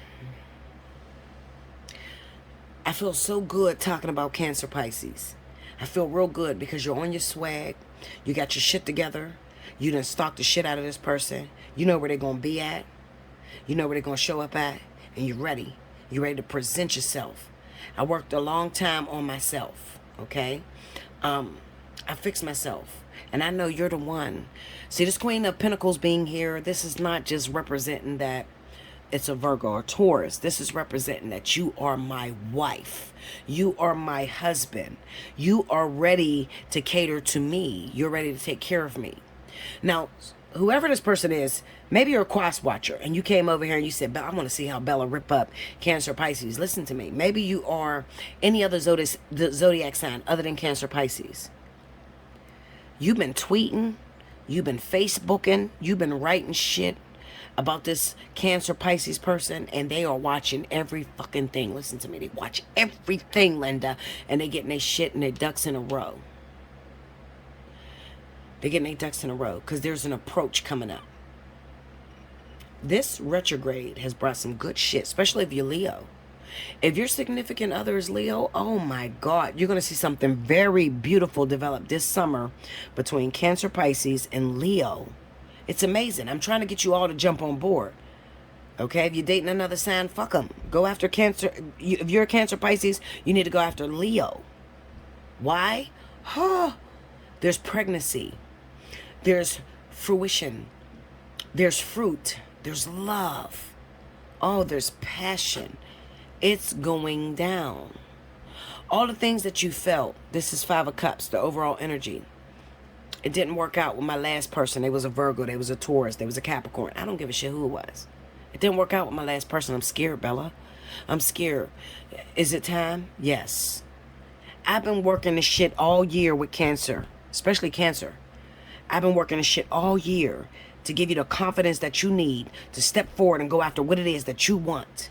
I feel so good talking about Cancer, Pisces. I feel real good because you're on your swag. You got your shit together. You done stalked the shit out of this person. You know where they're going to be at. You know where they're going to show up at. And you're ready. You're ready to present yourself. I worked a long time on myself. Okay? I fixed myself. And I know you're the one. See, this Queen of Pentacles being here, this is not just representing that it's a Virgo or Taurus. This is representing that you are my wife. You are my husband. You are ready to cater to me. You're ready to take care of me. Now, whoever this person is, maybe you're a cross watcher and you came over here and you said, I want to see how Bella rip up Cancer, Pisces. Listen to me. Maybe you are any other zodiac sign other than Cancer, Pisces. You've been tweeting, you've been Facebooking, you've been writing shit about this Cancer, Pisces person, and they are watching every fucking thing. Listen to me. They watch everything, Linda, and they getting their shit and their ducks in a row. They're getting their ducks in a row because there's an approach coming up. This retrograde has brought some good shit, especially if you're Leo. If your significant other is Leo, oh my God, you're going to see something very beautiful develop this summer between Cancer, Pisces, and Leo. It's amazing. I'm trying to get you all to jump on board. Okay, if you're dating another sign, fuck them. Go after Cancer. If you're a Cancer, Pisces, you need to go after Leo. Why? There's pregnancy. There's fruition. There's fruit. There's love. Oh, there's passion. It's going down. All the things that you felt, this is 5 of Cups, the overall energy. It didn't work out with my last person. They was a Virgo, they was a Taurus, they was a Capricorn. I don't give a shit who it was. It didn't work out with my last person. I'm scared, Bella. I'm scared. Is it time? Yes. I've been working this shit all year with Cancer, especially Cancer. I've been working this shit all year to give you the confidence that you need to step forward and go after what it is that you want.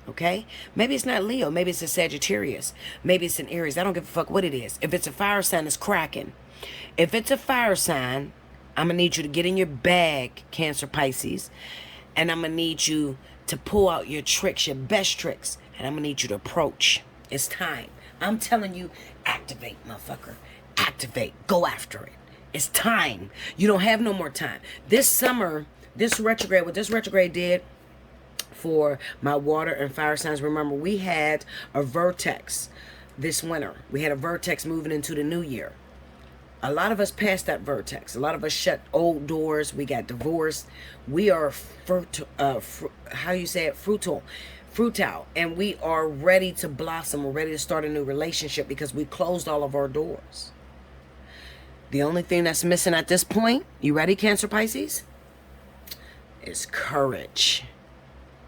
Okay? Maybe it's not Leo. Maybe it's a Sagittarius. Maybe it's an Aries. I don't give a fuck what it is. If it's a fire sign, it's cracking. If it's a fire sign, I'm going to need you to get in your bag, Cancer, Pisces. And I'm going to need you to pull out your tricks, your best tricks. And I'm going to need you to approach. It's time. I'm telling you, activate, motherfucker. Activate. Go after it. It's time. You don't have no more time. This summer, this retrograde, what this retrograde did for my water and fire signs, remember, we had a vertex this winter. We had a vertex moving into the new year. A lot of us passed that vertex. A lot of us shut old doors. We got divorced. We are fruitile, and we are ready to blossom. We're ready to start a new relationship because we closed all of our doors. The only thing that's missing at this point, you ready, Cancer, Pisces, is courage.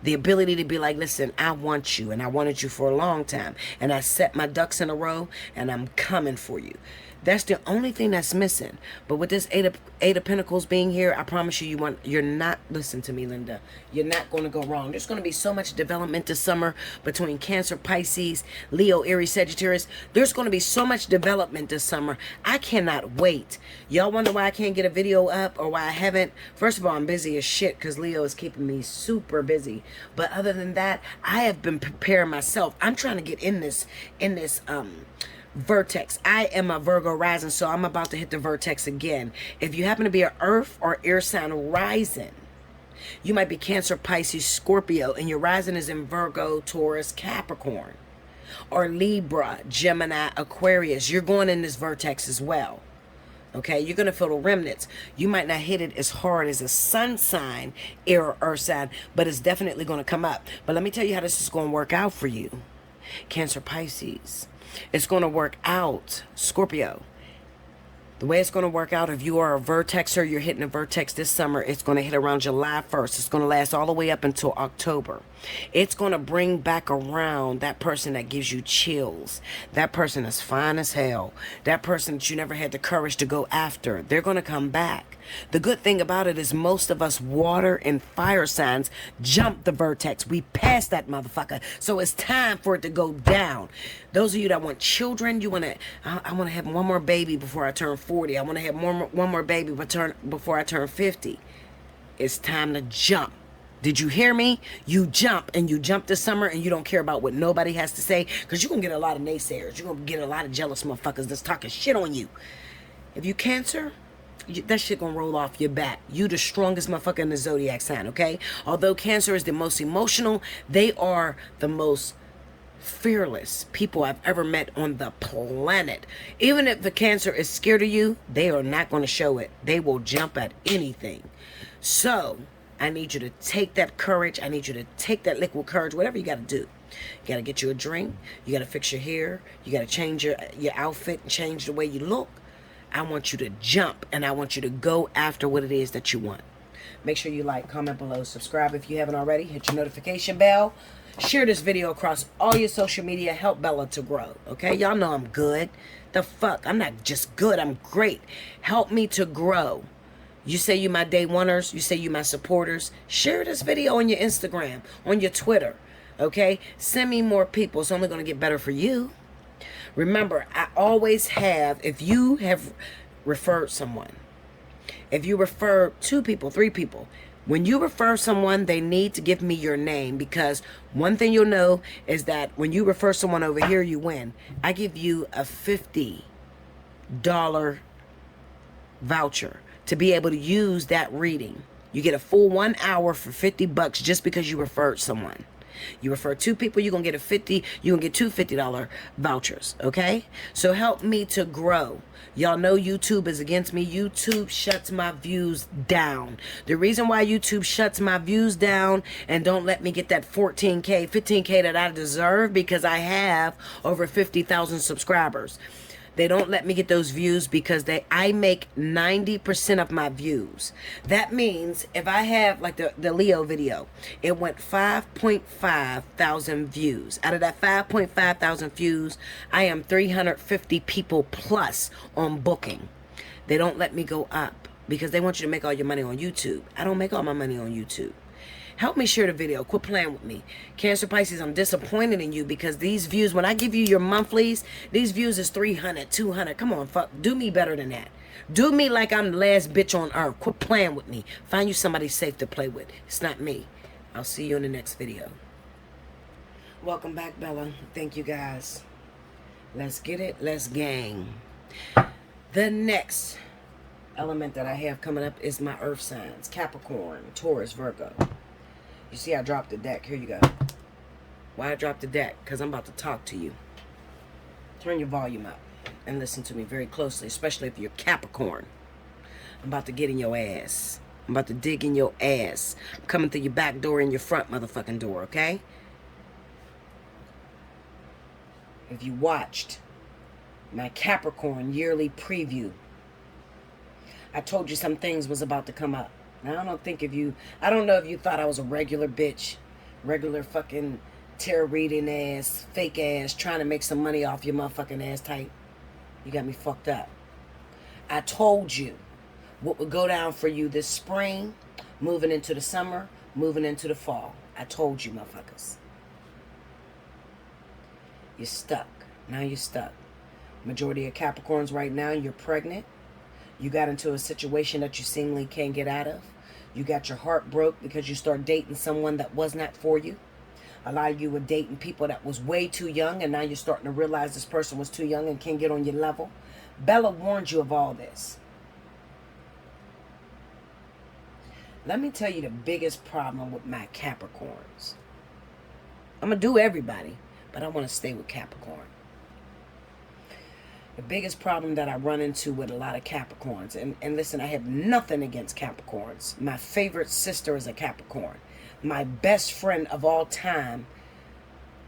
The ability to be like, listen, I want you, and I wanted you for a long time, and I set my ducks in a row, and I'm coming for you. That's the only thing that's missing. But with this Eight of Pentacles being here, I promise you, you're not, listen to me, Linda, you're not going to go wrong. There's going to be so much development this summer between Cancer, Pisces, Leo, Aries, Sagittarius. There's going to be so much development this summer. I cannot wait. Y'all wonder why I can't get a video up or why I haven't? First of all, I'm busy as shit because Leo is keeping me super busy. But other than that, I have been preparing myself. I'm trying to get in this vertex. I am a Virgo rising, so I'm about to hit the vertex again. If you happen to be an earth or air sign rising, you might be Cancer, Pisces, Scorpio, and your rising is in Virgo, Taurus, Capricorn, or Libra, Gemini, Aquarius. You're going in this vertex as well. Okay, you're going to feel the remnants. You might not hit it as hard as a sun sign, air or earth sign, but it's definitely going to come up. But let me tell you how this is going to work out for you. Cancer, Pisces. It's going to work out, Scorpio. The way it's going to work out, if you are a vertexer, you're hitting a vertex this summer, it's going to hit around July 1st. It's going to last all the way up until October. It's going to bring back around that person that gives you chills. That person is fine as hell. That person that you never had the courage to go after. They're going to come back. The good thing about it is most of us water and fire signs jump the vertex. We passed that motherfucker. So it's time for it to go down. Those of you that want children, I want to have one more baby before I turn 40. I want to have one more baby before I turn 50. It's time to jump. Did you hear me? You jump, and you jump this summer, and you don't care about what nobody has to say, because you're going to get a lot of naysayers. You're going to get a lot of jealous motherfuckers that's talking shit on you. If you Cancer, that shit gonna roll off your back. You the strongest motherfucker in the zodiac sign, okay? Although Cancer is the most emotional, they are the most fearless people I've ever met on the planet. Even if the Cancer is scared of you, they are not going to show it. They will jump at anything. So I need you to take that courage. I need you to take that liquid courage, whatever you got to do. You got to get you a drink. You got to fix your hair. You got to change your outfit and change the way you look. I want you to jump, and I want you to go after what it is that you want. Make sure you like, comment below, subscribe if you haven't already. Hit your notification bell. Share this video across all your social media. Help Bella to grow. Okay? Y'all know I'm good. The fuck? I'm not just good. I'm great. Help me to grow. You say you my day oneers. You say you my supporters. Share this video on your Instagram, on your Twitter. Okay? Send me more people. It's only going to get better for you. Remember, I always have, if you have referred someone, if you refer 2 people, 3 people, when you refer someone, they need to give me your name, because one thing you'll know is that when you refer someone over here, you win. I give you a $50 voucher to be able to use that reading. You get a full 1 hour for $50 just because you referred someone. You refer 2 people, you're going to get 2 $50 vouchers, okay? So help me to grow. Y'all know YouTube is against me. YouTube shuts my views down. The reason why YouTube shuts my views down and don't let me get that 14K, 15K that I deserve, because I have over 50,000 subscribers. They don't let me get those views because I make 90% of my views. That means if I have, like the Leo video, it went 5.5 thousand views. Out of that 5.5 thousand views, I am 350 people plus on booking. They don't let me go up because they want you to make all your money on YouTube. I don't make all my money on YouTube. Help me share the video. Quit playing with me. Cancer, Pisces, I'm disappointed in you because these views, when I give you your monthlies, these views is 300, 200. Come on, fuck. Do me better than that. Do me like I'm the last bitch on earth. Quit playing with me. Find you somebody safe to play with. It's not me. I'll see you in the next video. Welcome back, Bella. Thank you, guys. Let's get it. Let's gang. The next element that I have coming up is my earth signs. Capricorn, Taurus, Virgo. You see I dropped the deck. Here you go. Why I dropped the deck? Because I'm about to talk to you. Turn your volume up and listen to me very closely, especially if you're Capricorn. I'm about to get in your ass. I'm about to dig in your ass. I'm coming through your back door and your front motherfucking door, okay? If you watched my Capricorn yearly preview, I told you some things was about to come up. Now, I don't know if you thought I was a regular bitch, regular fucking tarot reading ass, fake ass, trying to make some money off your motherfucking ass type. You got me fucked up. I told you what would go down for you this spring, moving into the summer, moving into the fall. I told you, motherfuckers. You're stuck. Now you're stuck. Majority of Capricorns right now, you're pregnant. You got into a situation that you seemingly can't get out of. You got your heart broke because you start dating someone that was not for you. A lot of you were dating people that was way too young, and now you're starting to realize this person was too young and can't get on your level. Bella warned you of all this. Let me tell you the biggest problem with my Capricorns. I'm going to do everybody, but I want to stay with Capricorn. The biggest problem that I run into with a lot of Capricorns, and listen, I have nothing against Capricorns. My favorite sister is a Capricorn. My best friend of all time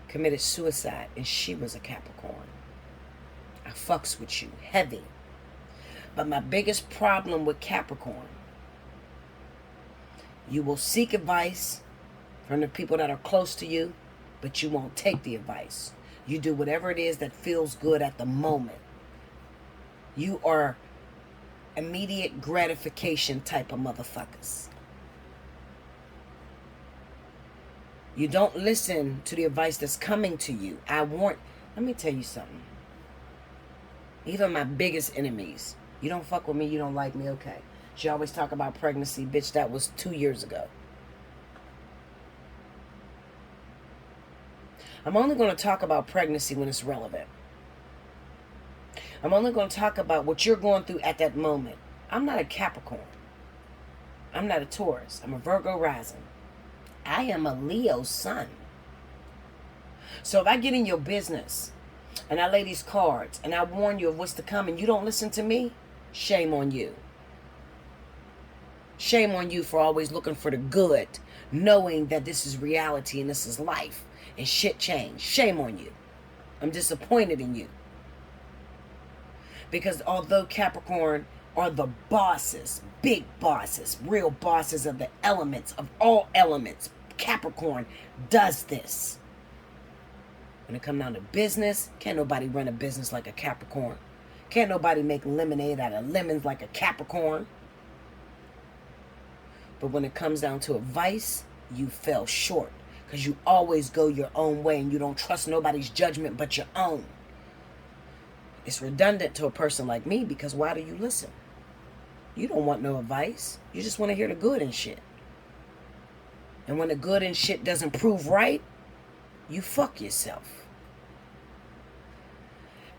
committed suicide, and she was a Capricorn. I fucks with you, heavy. But my biggest problem with Capricorn, you will seek advice from the people that are close to you, but you won't take the advice. You do whatever it is that feels good at the moment. You are immediate gratification type of motherfuckers. You don't listen to the advice that's coming to you. Let me tell you something. Even my biggest enemies, you don't fuck with me, you don't like me, okay. She always talk about pregnancy, bitch, that was 2 years ago. I'm only going to talk about pregnancy when it's relevant. I'm only going to talk about what you're going through at that moment. I'm not a Capricorn. I'm not a Taurus. I'm a Virgo rising. I am a Leo sun. So if I get in your business and I lay these cards and I warn you of what's to come and you don't listen to me, shame on you. Shame on you for always looking for the good, knowing that this is reality and this is life and shit change. Shame on you. I'm disappointed in you. Because although Capricorn are the bosses, big bosses, real bosses of the elements, of all elements, Capricorn does this. When it comes down to business, can't nobody run a business like a Capricorn. Can't nobody make lemonade out of lemons like a Capricorn. But when it comes down to advice, you fell short. Because you always go your own way and you don't trust nobody's judgment but your own. It's redundant to a person like me because why do you listen? You don't want no advice. You just want to hear the good and shit. And when the good and shit doesn't prove right, you fuck yourself.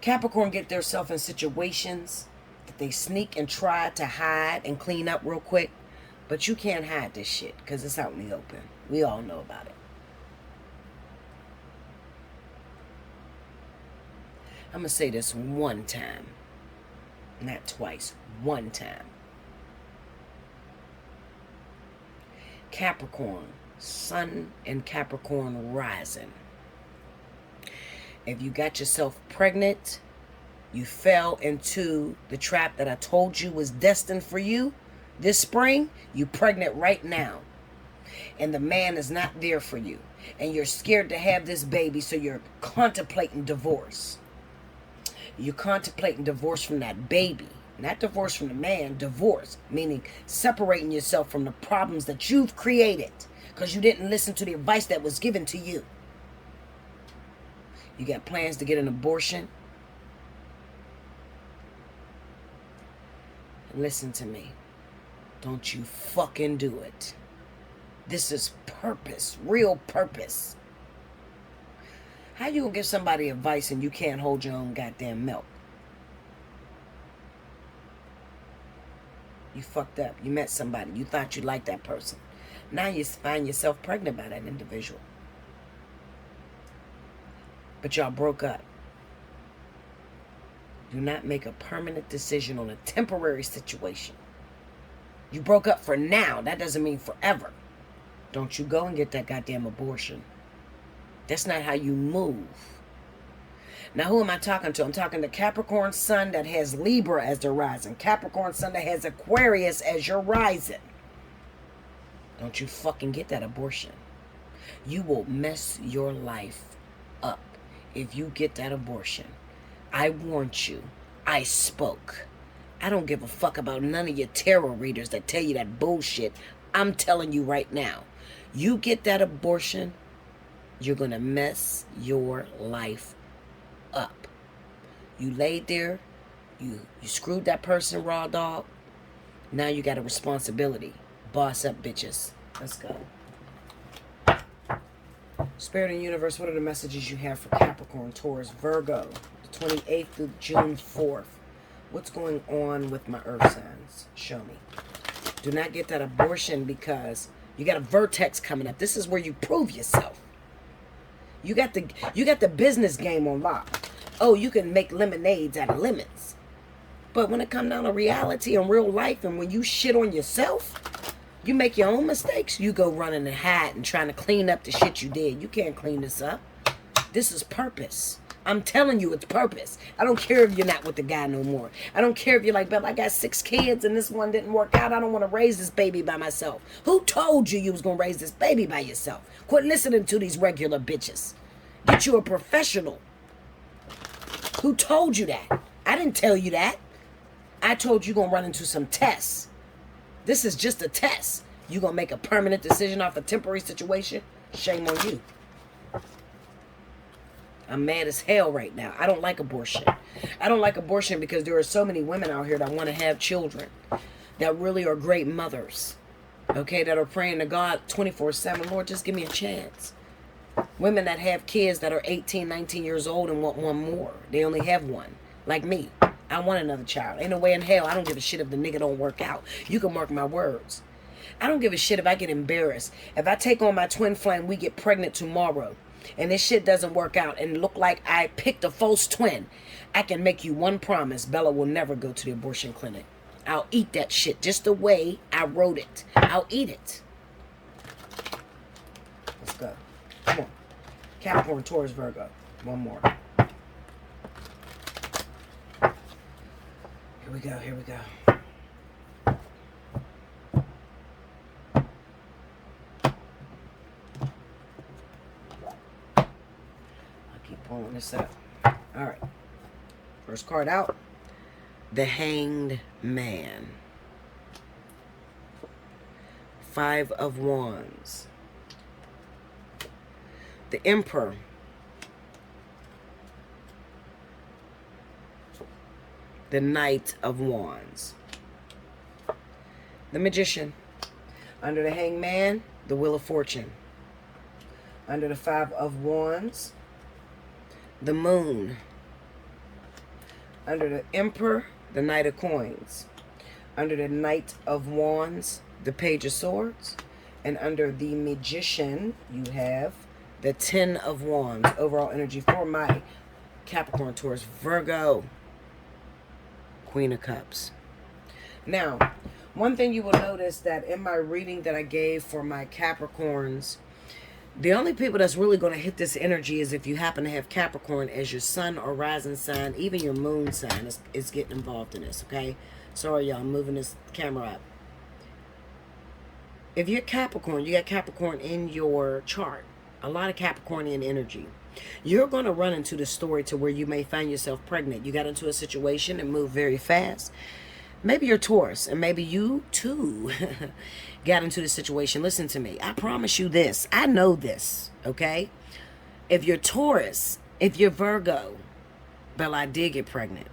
Capricorn get themselves in situations that they sneak and try to hide and clean up real quick. But you can't hide this shit because it's out in the open. We all know about it. I'm going to say this one time. Not twice. One time. Capricorn. Sun and Capricorn rising. If you got yourself pregnant, you fell into the trap that I told you was destined for you this spring, you pregnant right now. And the man is not there for you. And you're scared to have this baby, so you're contemplating divorce. You're contemplating divorce from that baby. Not divorce from the man, divorce. Meaning separating yourself from the problems that you've created. Because you didn't listen to the advice that was given to you. You got plans to get an abortion. Listen to me. Don't you fucking do it. This is purpose. Real purpose. How you gonna give somebody advice and you can't hold your own goddamn milk? You fucked up. You met somebody. You thought you liked that person. Now you find yourself pregnant by that individual. But y'all broke up. Do not make a permanent decision on a temporary situation. You broke up for now. That doesn't mean forever. Don't you go and get that goddamn abortion. That's not how you move. Now, who am I talking to? I'm talking to Capricorn Sun that has Libra as their rising. Capricorn Sun that has Aquarius as your rising. Don't you fucking get that abortion. You will mess your life up if you get that abortion. I warned you. I spoke. I don't give a fuck about none of your tarot readers that tell you that bullshit. I'm telling you right now. You get that abortion, you're going to mess your life up. You laid there. You screwed that person raw dog. Now you got a responsibility. Boss up, bitches. Let's go. Spirit and universe, what are the messages you have for Capricorn, Taurus, Virgo, the 28th through June 4th? What's going on with my earth signs? Show me. Do not get that abortion because you got a vertex coming up. This is where you prove yourself. You got the business game on lock. Oh, you can make lemonades out of lemons. But when it comes down to reality and real life, and when you shit on yourself, you make your own mistakes, you go running and hide and trying to clean up the shit you did. You can't clean this up. This is purpose. I'm telling you, it's purpose. I don't care if you're not with the guy no more. I don't care if you're like, Belle, I got 6 kids and this one didn't work out. I don't want to raise this baby by myself. Who told you was going to raise this baby by yourself? Quit listening to these regular bitches. Get you a professional. Who told you that? I didn't tell you that. I told you going to run into some tests. This is just a test. You going to make a permanent decision off a temporary situation? Shame on you. I'm mad as hell right now. I don't like abortion. I don't like abortion because there are so many women out here that want to have children. That really are great mothers. Okay, that are praying to God 24/7. Lord, just give me a chance. Women that have kids that are 18, 19 years old and want one more. They only have one. Like me. I want another child. Ain't no way in hell. I don't give a shit if the nigga don't work out. You can mark my words. I don't give a shit if I get embarrassed. If I take on my twin flame, we get pregnant tomorrow. and this shit doesn't work out and look like I picked a false twin, I can make you one promise. Bella will never go to the abortion clinic. I'll eat that shit just the way I wrote it. I'll eat it. Let's go. Come on. Capricorn, Taurus, Virgo. One more. Here we go. Here we go. I'll keep pulling this up. All right. First card out. The Hanged Man. 5 of Wands. The Emperor. The Knight of Wands. The Magician. Under the Hanged Man, the Wheel of Fortune. Under the 5 of Wands, the Moon. Under the Emperor, the Knight of Coins. Under the Knight of Wands, the Page of Swords. And under the Magician, you have the 10 of Wands. Overall energy for my Capricorn, Taurus, Virgo, Queen of Cups. Now, one thing you will notice that in my reading that I gave for my Capricorns, the only people that's really going to hit this energy is if you happen to have Capricorn as your sun or rising sign. Even your moon sign is getting involved in this, okay? Sorry, y'all, I'm moving this camera up. If you're Capricorn, you got Capricorn in your chart, a lot of Capricornian energy. You're going to run into the story to where you may find yourself pregnant. You got into a situation and moved very fast. Maybe you're Taurus, and maybe you too got into the situation. Listen to me. I promise you this. I know this, okay? If you're Taurus, if you're Virgo, Bella, I did get pregnant.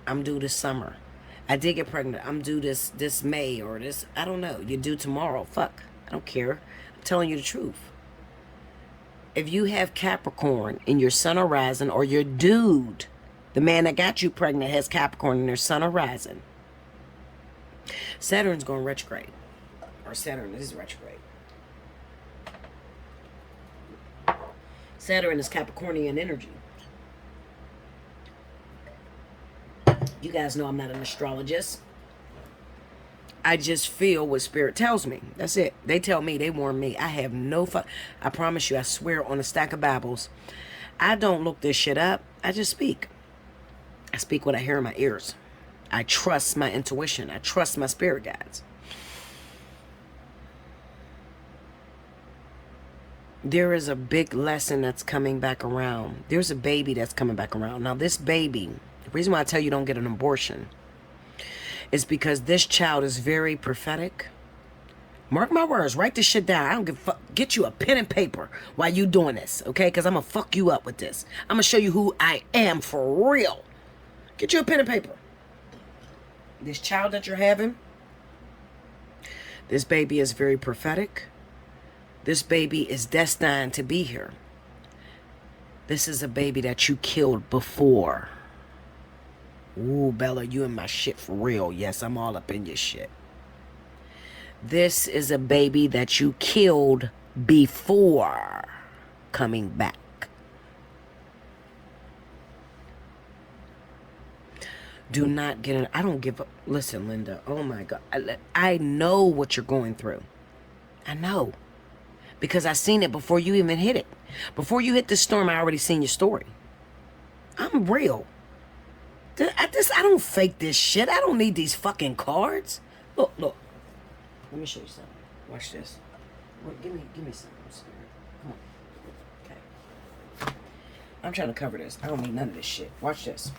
I'm due this summer. I did get pregnant. I'm due this May or this, I don't know. You're due tomorrow. Fuck. I don't care. I'm telling you the truth. If you have Capricorn in your sun or rising, or your dude, the man that got you pregnant, has Capricorn in their sun or rising, Saturn's going retrograde. Or Saturn is retrograde. Saturn is Capricornian energy. You guys know I'm not an astrologist. I just feel what Spirit tells me. That's it. They tell me, they warn me. I have no I promise you, I swear on a stack of Bibles, I don't look this shit up. I just speak. I speak what I hear in my ears. I trust my intuition. I trust my spirit guides. There is a big lesson that's coming back around. There's a baby that's coming back around. Now, this baby, the reason why I tell you don't get an abortion is because this child is very prophetic. Mark my words. Write this shit down. I don't give a fuck. Get you a pen and paper while you doing this, okay? Because I'm going to fuck you up with this. I'm going to show you who I am for real. Get you a pen and paper. This child that you're having, this baby is very prophetic. This baby is destined to be here. This is a baby that you killed before. Ooh, Bella, you in my shit for real. Yes, I'm all up in your shit. This is a baby that you killed before coming back. Do not get in. I don't give up. Listen, Linda. Oh my God. I know what you're going through. I know. Because I seen it before you even hit it. Before you hit this storm, I already seen your story. I'm real. I don't fake this shit. I don't need these fucking cards. Look. Let me show you something. Watch this. Wait, give me something. Come on. Okay. I'm trying to cover this. I don't need none of this shit. Watch this.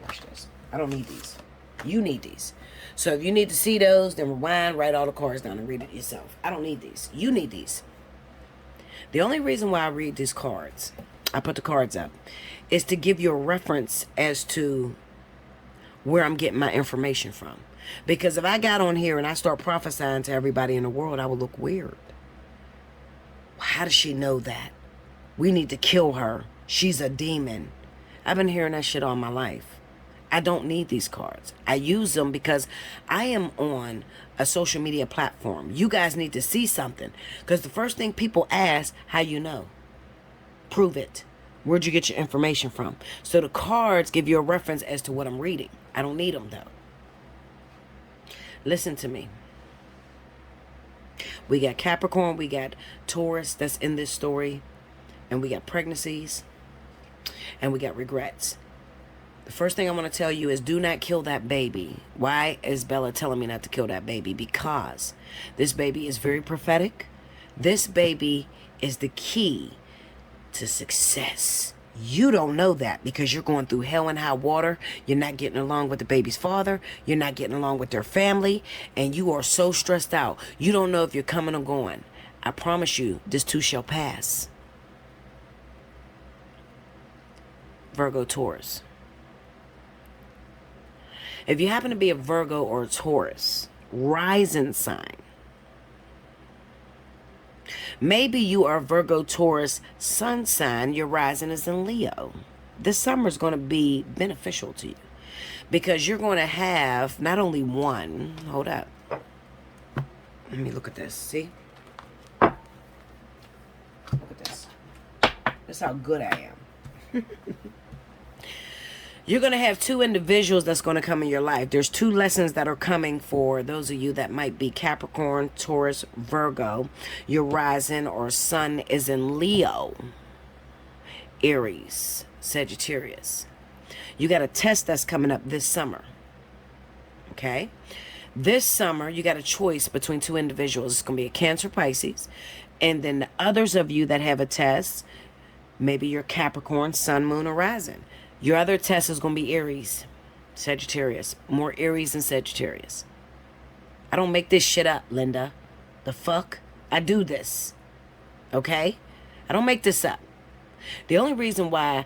Watch this. I don't need these. You need these. So if you need to see those, then rewind, write all the cards down and read it yourself. I don't need these. You need these. The only reason why I read these cards, I put the cards up, is to give you a reference as to where I'm getting my information from. Because if I got on here and I start prophesying to everybody in the world, I would look weird. How does she know that? We need to kill her. She's a demon. I've been hearing that shit all my life. I don't need these cards. I use them because I am on a social media platform. You guys need to see something. Because the first thing people ask, how you know? Prove it. Where'd you get your information from? So the cards give you a reference as to what I'm reading. I don't need them though. Listen to me. We got Capricorn, we got Taurus that's in this story, and we got pregnancies, and we got regrets. The first thing I want to tell you is do not kill that baby. Why is Bella telling me not to kill that baby? Because this baby is very prophetic. This baby is the key to success. You don't know that because you're going through hell and high water. You're not getting along with the baby's father. You're not getting along with their family. And you are so stressed out. You don't know if you're coming or going. I promise you, this too shall pass. Virgo, Taurus. If you happen to be a Virgo or a Taurus, rising sign. Maybe you are Virgo, Taurus, sun sign. Your rising is in Leo. This summer is going to be beneficial to you because you're going to have not only one. Hold up. Let me look at this. See? Look at this. That's how good I am. You're going to have two individuals that's going to come in your life. There's two lessons that are coming for those of you that might be Capricorn, Taurus, Virgo. Your rising or sun is in Leo, Aries, Sagittarius. You got a test that's coming up this summer. Okay? This summer, you got a choice between two individuals. It's going to be a Cancer, Pisces. And then the others of you that have a test, maybe you're Capricorn, sun, moon, or rising. Your other test is going to be Aries, Sagittarius. More Aries than Sagittarius. I don't make this shit up, Linda. The fuck? I do this. Okay? I don't make this up. The only reason why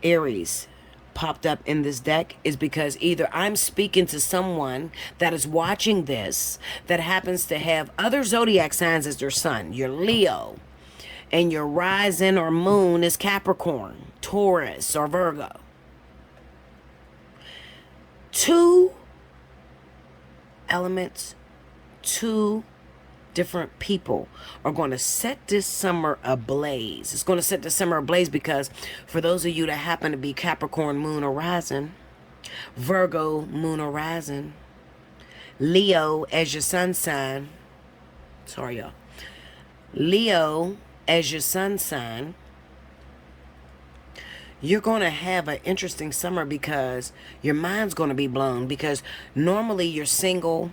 Aries popped up in this deck is because either I'm speaking to someone that is watching this that happens to have other zodiac signs as their sun. You're Leo. And your rising or moon is Capricorn, Taurus, or Virgo. Two elements, two different people are going to set this summer ablaze. It's going to set the summer ablaze because for those of you that happen to be Capricorn, moon, or rising, Virgo, moon, or rising, Leo as your sun sign. Sorry, y'all. Leo as your sun sign, you're going to have an interesting summer because your mind's going to be blown because normally you're single,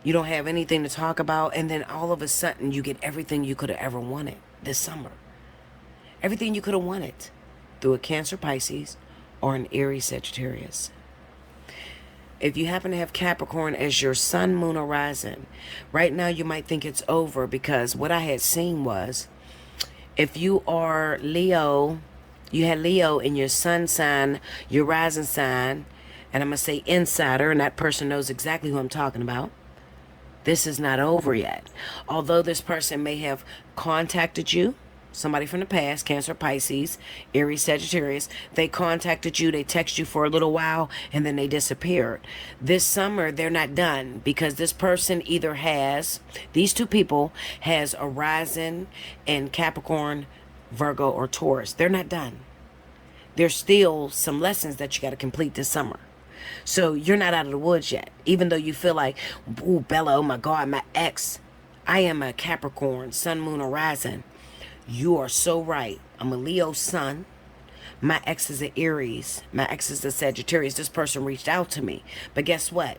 you don't have anything to talk about, and then all of a sudden you get everything you could have ever wanted this summer. Everything you could have wanted through a Cancer, Pisces, or an Aries, Sagittarius. If you happen to have Capricorn as your sun, moon, or rising, right now you might think it's over because what I had seen was if you are Leo, you had Leo in your sun sign, your rising sign, and I'm going to say insider, and that person knows exactly who I'm talking about. This is not over yet. Although this person may have contacted you, somebody from the past, Cancer, Pisces, Aries, Sagittarius, they contacted you, they text you for a little while, and then they disappeared. This summer, they're not done because this person either has, these two people, has a rising in Capricorn, Virgo, or Taurus. They're not done. There's still some lessons that you got to complete this summer. So you're not out of the woods yet. Even though you feel like, ooh, Bella, oh my God, my ex. I am a Capricorn, sun, moon, or rising. You are so right. I'm a Leo sun. My ex is an Aries. My ex is a Sagittarius. This person reached out to me. But guess what?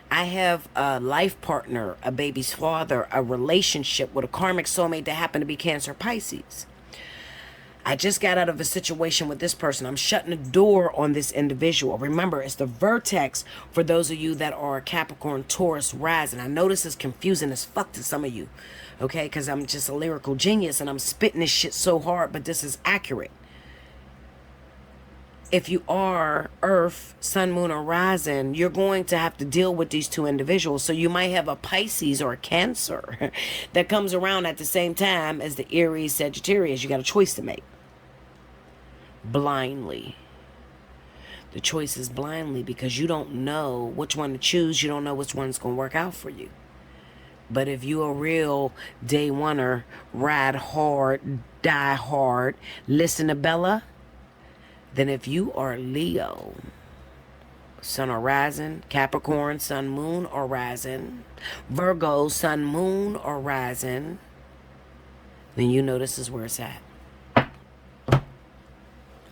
I have a life partner, a baby's father, a relationship with a karmic soulmate that happened to be Cancer, Pisces. I just got out of a situation with this person. I'm shutting the door on this individual. Remember, it's the vertex for those of you that are Capricorn, Taurus, rising. I know this is confusing as fuck to some of you, okay? Because I'm just a lyrical genius and I'm spitting this shit so hard, but this is accurate. If you are Earth, Sun, Moon, or Rising, you're going to have to deal with these two individuals. So you might have a Pisces or a Cancer that comes around at the same time as the Aries, Sagittarius. You got a choice to make. Blindly. the choices blindly because you don't know which one to choose. You don't know which one's going to work out for you. But if you a real day oneer, ride hard, die hard, listen to Bella, then if you are Leo, sun or rising, Capricorn, sun, moon or rising, Virgo, sun, moon or rising, then you know this is where it's at.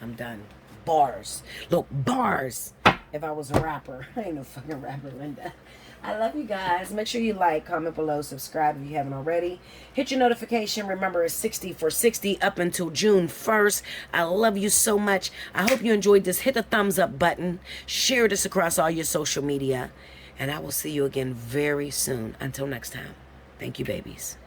I'm done. Bars. Look, bars. If I was a rapper. I ain't no fucking rapper, Linda. I love you guys. Make sure you like, comment below, subscribe if you haven't already. Hit your notification. Remember, it's 60 for 60 up until June 1st. I love you so much. I hope you enjoyed this. Hit the thumbs up button. Share this across all your social media. And I will see you again very soon. Until next time. Thank you, babies.